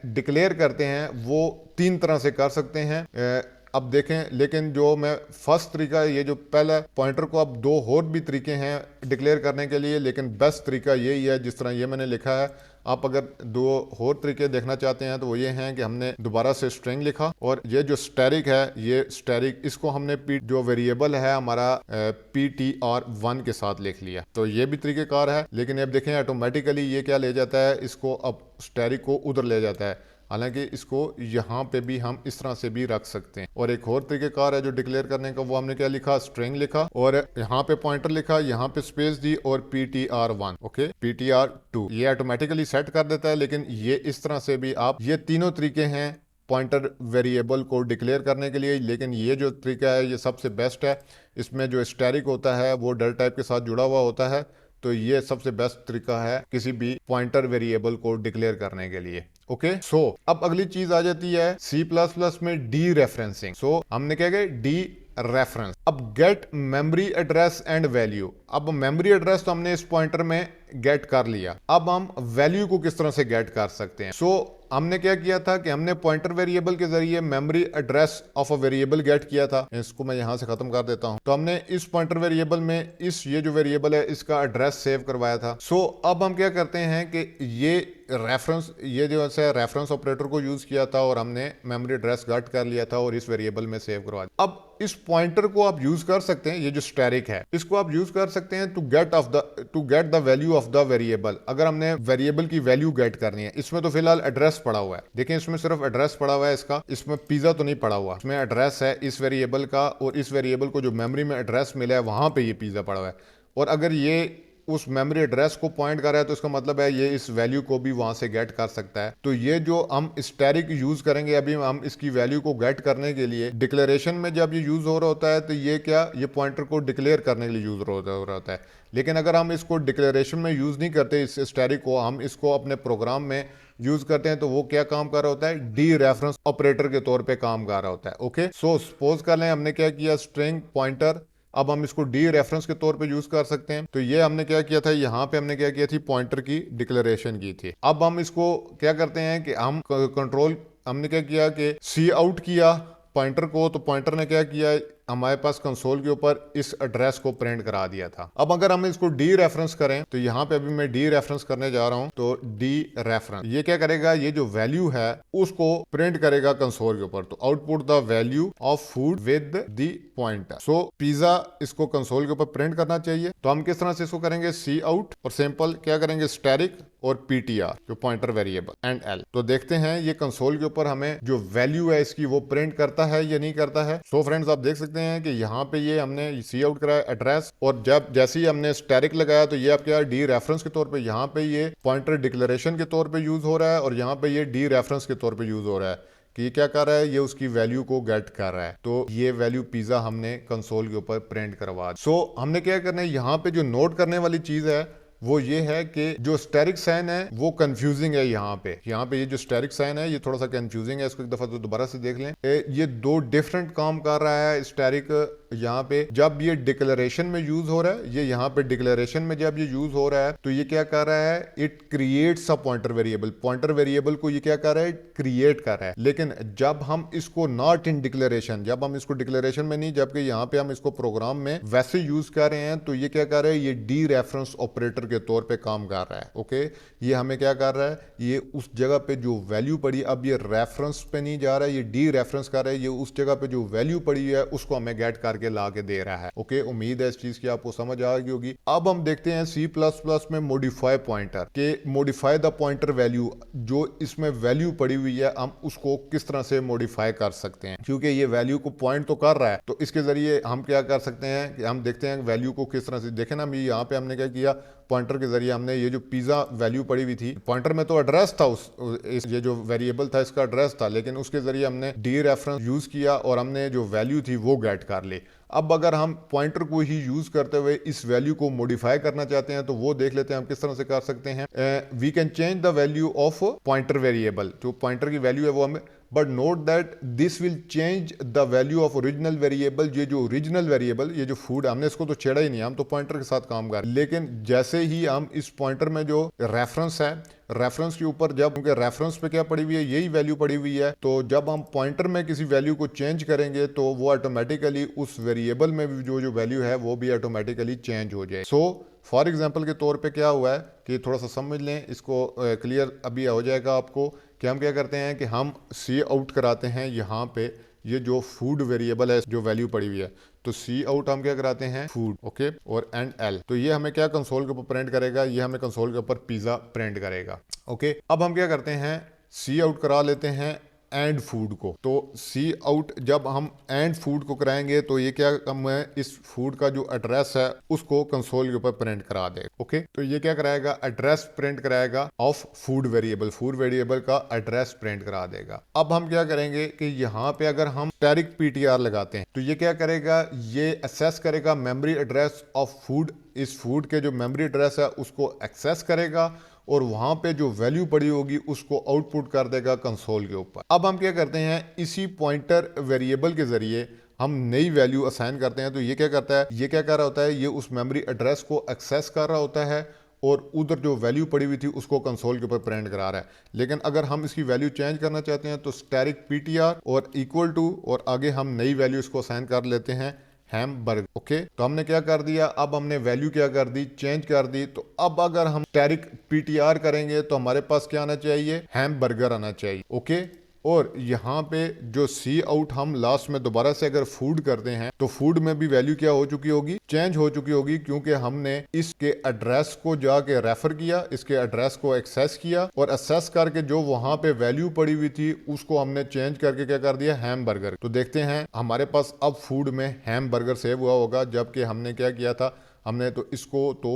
डिक्लेयर करते हैं वो तीन तरह से कर सकते हैं। अब देखें, लेकिन जो मैं फर्स्ट तरीका, ये जो पहला पॉइंटर को, अब दो और भी तरीके हैं डिक्लेयर करने के लिए, लेकिन बेस्ट तरीका यही है जिस तरह ये मैंने लिखा है। आप अगर दो और तरीके देखना चाहते हैं तो वो ये हैं कि हमने दोबारा से स्ट्रिंग लिखा, और ये जो स्टैटिक है, ये स्टैटिक इसको हमने जो वेरिएबल है हमारा ptr1 के साथ लिख लिया। तो ये भी तरीकेकार है, लेकिन अब देखें ऑटोमेटिकली ये क्या ले जाता है, इसको अब स्टैटिक को उधर ले जाता है, हालांकि इसको यहाँ पे भी हम इस तरह से भी रख सकते हैं। और एक और तरीकेकार है जो डिक्लेयर करने का, वो हमने क्या लिखा, स्ट्रिंग लिखा और यहाँ पे पॉइंटर लिखा, यहाँ पे स्पेस दी और ptr1 ओके ptr2, ये ऑटोमेटिकली सेट कर देता है। लेकिन ये इस तरह से भी आप, ये तीनों तरीके हैं पॉइंटर वेरिएबल को डिक्लेयर करने के लिए, लेकिन ये जो तरीका है ये सबसे बेस्ट है। इसमें जो स्टैटिक होता है वो डर टाइप के साथ जुड़ा हुआ होता है, तो ये सबसे बेस्ट तरीका है किसी भी पॉइंटर वेरिएबल को डिक्लेयर करने के लिए। ओके सो अब अगली चीज आ जाती है C++ में डी रेफरेंसिंग। सो हमने क्या किया, डी रेफरेंस। अब get memory address and value, अब मेमोरी एड्रेस तो हमने इस पॉइंटर में गेट कर लिया, अब हम वैल्यू को किस तरह से गेट कर सकते हैं। सो हमने क्या किया था कि हमने पॉइंटर वेरिएबल के जरिए memory address of a variable get किया था। इसको मैं यहां से खत्म कर देता हूं। तो हमने इस पॉइंटर वेरिएबल में ये जो वेरिएबल है इसका एड्रेस सेव करवाया था। सो अब हम क्या करते हैं कि ये रेफरेंस, ये जो है रेफरेंस ऑपरेटर को यूज किया था और हमने मेमोरी एड्रेस गेट कर लिया था और इस वेरिएबल में सेव करवा दिया। अब इस पॉइंटर को आप यूज कर सकते हैं, ये जो स्टैटिक है इसको आप यूज कर सकते हैं to get the value of the variable. अगर हमने वेरिएबल की वैल्यू गेट करनी है, इसमें तो फिलहाल एड्रेस पड़ा हुआ है, देखिए इसमें सिर्फ एड्रेस पड़ा हुआ है इसका, इसमें पिज्जा तो नहीं पड़ा हुआ, इसमें एड्रेस है इस वेरिएबल का, और इस वेरिएबल को जो मेमोरी में एड्रेस मिला है वहां पे ये पिज्जा पड़ा हुआ है। और अगर ये उस मेमोरी एड्रेस को पॉइंट कर रहा है तो इसका मतलब है ये इस वैल्यू को भी वहां से गेट कर सकता है। तो ये जो हम स्टैटिक यूज करेंगे अभी हम इसकी वैल्यू को गेट करने के लिए, डिक्लेरेशन में जब ये यूज हो रहा होता है तो ये क्या, ये पॉइंटर को डिक्लेयर करने के लिए यूज हो रहा होता है। लेकिन अगर हम इसको डिक्लेरेशन में यूज नहीं करते, इस स्टैटिक को हम इसको अपने प्रोग्राम में यूज करते हैं, तो वो क्या काम कर रहा होता है, डी रेफरेंस ऑपरेटर के तौर पे काम कर रहा होता है। ओके सो सपोज कर लें हमने क्या किया, स्ट्रिंग पॉइंटर, अब हम इसको डी रेफरेंस के तौर पे यूज कर सकते हैं। तो ये हमने क्या किया था, यहाँ पे हमने क्या किया थी, पॉइंटर की डिक्लेरेशन की थी। अब हम इसको क्या करते हैं कि हम कंट्रोल, हमने क्या किया कि सी आउट किया पॉइंटर को, तो पॉइंटर ने क्या किया, हमारे पास कंसोल के ऊपर इस एड्रेस को प्रिंट करा दिया था। अब अगर हम इसको डी रेफरेंस करें, तो यहाँ पे अभी मैं डी रेफरेंस करने जा रहा हूं, तो डी रेफरेंस ये क्या करेगा, ये जो वैल्यू है उसको प्रिंट करेगा कंसोल के ऊपर। तो output the value of food with the pointer. So pizza इसको कंसोल के ऊपर प्रिंट करना चाहिए। तो हम किस तरह से इसको करेंगे, सी आउट और सिंपल क्या करेंगे, स्टैटिक और पीटीआर जो पॉइंटर वेरिएबल एंड एल। तो देखते हैं ये कंसोल के ऊपर हमें जो वैल्यू है इसकी वो प्रिंट करता है या नहीं करता है। सो फ्रेंड्स आप देख सकते हैं कि यहाँ पे ये हमने सी आउट कराया एड्रेस, और जब जैसे ही हमने स्टैटिक लगाया तो ये अब क्या, डी रेफरेंस के तौर पे यहाँ पे ये पॉइंटर डिक्लेरेशन के तौर पे यूज हो रहा है, और यहाँ पे ये डी रेफरेंस के तौर पे यूज हो रहा है। कि ये क्या कर रहा है, ये उसकी वैल्यू को गेट कर रहा है। तो ये वैल्यू पिज्जा हमने कंसोल के ऊपर प्रिंट करवा दी। सो हमने क्या करना है, यहाँ पे जो नोट करने वाली चीज है वो ये है कि जो स्टेरिक साइन है वो कंफ्यूजिंग है। यहाँ पे ये जो स्टेरिक साइन है ये थोड़ा सा कंफ्यूजिंग है, इसको एक दफा तो दोबारा से देख लें। ये दो डिफरेंट काम कर रहा है स्टेरिक। यहाँ पे जब ये डिक्लेरेशन में यूज हो रहा है, ये यहाँ पे डिक्लेरेशन में जब ये यूज हो रहा है तो ये क्या कर रहा है, it creates a pointer variable. Pointer variable को ये क्या कर रहा है, क्रिएट कर रहा है। लेकिन जब हम इसको नॉट इन डिक्लेरेशन, जब हम इसको डिक्लेरेशन में नहीं, जबकि यहाँ पे हम इसको प्रोग्राम में वैसे यूज कर रहे हैं, तो ये क्या कर रहा है, ये डी रेफरेंस ऑपरेटर के तौर पे काम कर रहा है। ओके, ये हमें क्या कर रहा है, ये उस जगह पे जो वैल्यू पड़ी, अब ये रेफरेंस पे नहीं जा रहा है, ये डी रेफरेंस कर रहा है, ये उस जगह पे जो वैल्यू पड़ी है उसको हमें गेट करके ला के दे रहा है। ओके, उम्मीद है इस चीज की आपको समझ आ गई होगी। अब हम देखते हैं C++ में मॉडिफाई पॉइंटर के, मॉडिफाई द पॉइंटर वैल्यू, जो इसमें वैल्यू पड़ी हुई है हम उसको किस तरह से मॉडिफाई कर सकते हैं। क्योंकि ये वैल्यू को पॉइंट तो कर रहा है, तो इसके जरिए हम क्या कर सकते हैं कि हम देखते हैं वैल्यू को किस तरह से। देखें ना, यहाँ पे हमने क्या किया, पॉइंटर के जरिए हमने ये जो पिज्जा वैल्यू पड़ी हुई थी, पॉइंटर में तो एड्रेस था, ये जो वेरिएबल था इसका एड्रेस था, लेकिन उसके जरिए हमने डी रेफरेंस यूज किया और हमने जो वैल्यू थी वो गेट कर ली। अब अगर हम पॉइंटर को ही यूज करते हुए इस वैल्यू को मॉडिफाई करना चाहते हैं तो वो देख लेते हैं हम किस तरह से कर सकते हैं। We can change the value of pointer variable, जो पॉइंटर की वैल्यू है वो हमें, but note that this will change the value of original variable. ये जो ओरिजिनल वेरिएबल, ये जो फूड, हमने इसको तो छेड़ा ही नहीं, हम तो पॉइंटर के साथ काम कर रहे हैं। लेकिन जैसे ही हम इस पॉइंटर में जो रेफरेंस है, रेफरेंस के ऊपर जब, क्योंकि रेफरेंस पे क्या पड़ी हुई है, यही वैल्यू पड़ी हुई है, तो जब हम पॉइंटर में किसी वैल्यू को चेंज करेंगे तो वो ऑटोमेटिकली उस वेरिएबल में भी जो वैल्यू है वो भी ऑटोमेटिकली चेंज हो जाए। सो फॉर एग्जाम्पल के तौर पे क्या हुआ है कि थोड़ा सा समझ लें इसको, क्लियर अभी हो जाएगा आपको कि हम क्या करते हैं कि हम सी आउट कराते हैं यहाँ पे, ये जो फूड वेरिएबल है जो वैल्यू पड़ी हुई है, तो सी आउट हम क्या कराते हैं, फूड। ओके, और एंड एल, तो ये हमें क्या कंसोल के ऊपर प्रिंट करेगा, ये हमें कंसोल के ऊपर पिज्जा प्रिंट करेगा। ओके, अब हम क्या करते हैं, सी आउट करा लेते हैं एंड फूड को। तो सी आउट जब हम एंड फूड को कराएंगे तो ये क्या हम इस फूड का जो एड्रेस है उसको कंसोल के ऊपर प्रिंट करा देगा। ओके, तो ये क्या कराएगा, एड्रेस प्रिंट कराएगा of food variable, food variable का एड्रेस प्रिंट करा देगा। अब हम क्या करेंगे कि यहाँ पे अगर हम स्टैटिक पीटीआर लगाते हैं तो ये क्या करेगा, ये एक्सेस करेगा मेमोरी एड्रेस ऑफ फूड, इस फूड के जो मेमोरी एड्रेस है उसको एक्सेस करेगा और वहां पे जो वैल्यू पड़ी होगी उसको आउटपुट कर देगा कंसोल के ऊपर। अब हम क्या करते हैं, इसी पॉइंटर वेरिएबल के जरिए हम नई वैल्यू असाइन करते हैं। तो ये क्या करता है, ये क्या कर रहा होता है, ये उस मेमोरी एड्रेस को एक्सेस कर रहा होता है और उधर जो वैल्यू पड़ी हुई थी उसको कंसोल के ऊपर प्रिंट करा रहा है। लेकिन अगर हम इसकी वैल्यू चेंज करना चाहते हैं तो स्टैटिक पीटीआर और इक्वल टू और आगे हम नई वैल्यू इसको असाइन कर लेते हैं, हैमबर्गर। ओके, तो हमने क्या कर दिया, अब हमने वैल्यू क्या कर दी, चेंज कर दी। तो अब अगर हम स्टैटिक पीटीआर करेंगे तो हमारे पास क्या आना चाहिए, हैमबर्गर आना चाहिए। ओके, और यहाँ पे जो सी आउट हम लास्ट में दोबारा से अगर फूड करते हैं तो फूड में भी वैल्यू क्या हो चुकी होगी, चेंज हो चुकी होगी, क्योंकि हमने इसके एड्रेस को जाके रेफर किया, इसके एड्रेस को एक्सेस किया और एक्सेस करके जो वहां पे वैल्यू पड़ी हुई थी उसको हमने चेंज करके क्या कर दिया, हैमबर्गर। तो देखते हैं हमारे पास अब फूड में हैमबर्गर सेव हुआ होगा, जबकि हमने क्या किया था, हमने तो इसको तो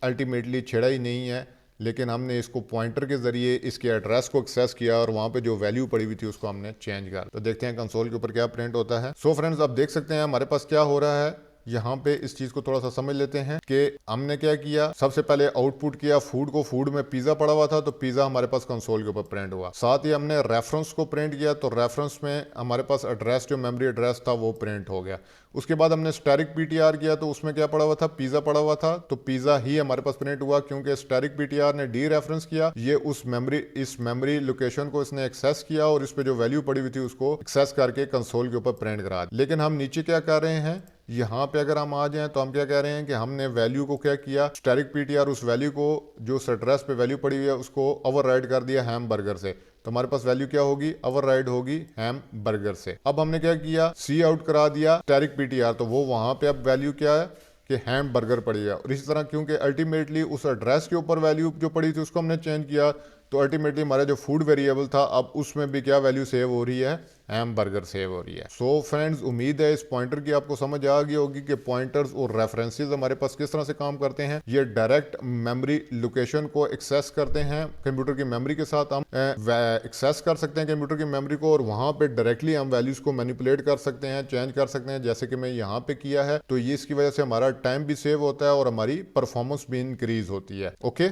अल्टीमेटली छेड़ा ही नहीं है, लेकिन हमने इसको पॉइंटर के जरिए इसके एड्रेस को एक्सेस किया और वहां पे जो वैल्यू पड़ी हुई थी उसको हमने चेंज कर। तो देखते हैं कंसोल के ऊपर क्या प्रिंट होता है। सो फ्रेंड्स, अब देख सकते हैं हमारे पास क्या हो रहा है। यहाँ पे इस चीज को थोड़ा सा समझ लेते हैं कि हमने क्या किया, सबसे पहले आउटपुट किया फूड को, फूड में पिज्जा पड़ा हुआ था तो पिज्जा हमारे पास कंसोल के ऊपर प्रिंट हुआ। साथ ही हमने रेफरेंस को प्रिंट किया तो रेफरेंस में हमारे पास एड्रेस, जो मेमोरी एड्रेस था वो प्रिंट हो गया। उसके बाद हमने स्टैटिक पीटीआर किया तो उसमें क्या पड़ा हुआ था, पिज्जा पड़ा हुआ था, तो पिज्जा ही हमारे पास प्रिंट हुआ, क्योंकि स्टैटिक पीटीआर ने डी रेफरेंस किया, ये उस मेमोरी लोकेशन को इसने एक्सेस किया और इस पे जो वैल्यू पड़ी हुई थी उसको एक्सेस करके कंसोल के ऊपर प्रिंट करा। लेकिन हम नीचे क्या कर रहे हैं, यहाँ पे अगर हम आ जाएं तो हम क्या कह रहे हैं कि हमने वैल्यू को क्या किया, स्टैटिक पीटीआर उस वैल्यू को जो एड्रेस पे वैल्यू पड़ी हुई है उसको ओवरराइड कर दिया हैमबर्गर से। तो हमारे पास वैल्यू क्या होगी, ओवरराइड होगी हैमबर्गर से। अब हमने क्या किया, सी आउट करा दिया स्टैटिक पीटीआर, तो वो वहां पे अब वैल्यू क्या है कि हैमबर्गर पड़ी है। और इसी तरह क्योंकि अल्टीमेटली उस एड्रेस के ऊपर वैल्यू जो पड़ी थी उसको हमने चेंज किया, तो अल्टीमेटली हमारा जो फूड वेरिएबल था अब उसमें भी क्या वैल्यू सेव हो रही है, हैमबर्गर सेव हो रही है। सो फ्रेंड्स, उम्मीद है इस पॉइंटर की आपको समझ आ गई होगी कि पॉइंटर्स और रेफरेंसेस हमारे पास किस तरह से काम करते हैं। ये डायरेक्ट मेमोरी लोकेशन को एक्सेस करते हैं, कंप्यूटर की मेमोरी के साथ हम एक्सेस कर सकते हैं कंप्यूटर की मेमोरी को, और वहां पे डायरेक्टली हम वैल्यूज को मैनिपुलेट कर सकते हैं, चेंज कर सकते हैं, जैसे कि मैं यहाँ पे किया है। तो ये इसकी वजह से हमारा टाइम भी सेव होता है और हमारी परफॉर्मेंस भी इंक्रीज होती है। ओके।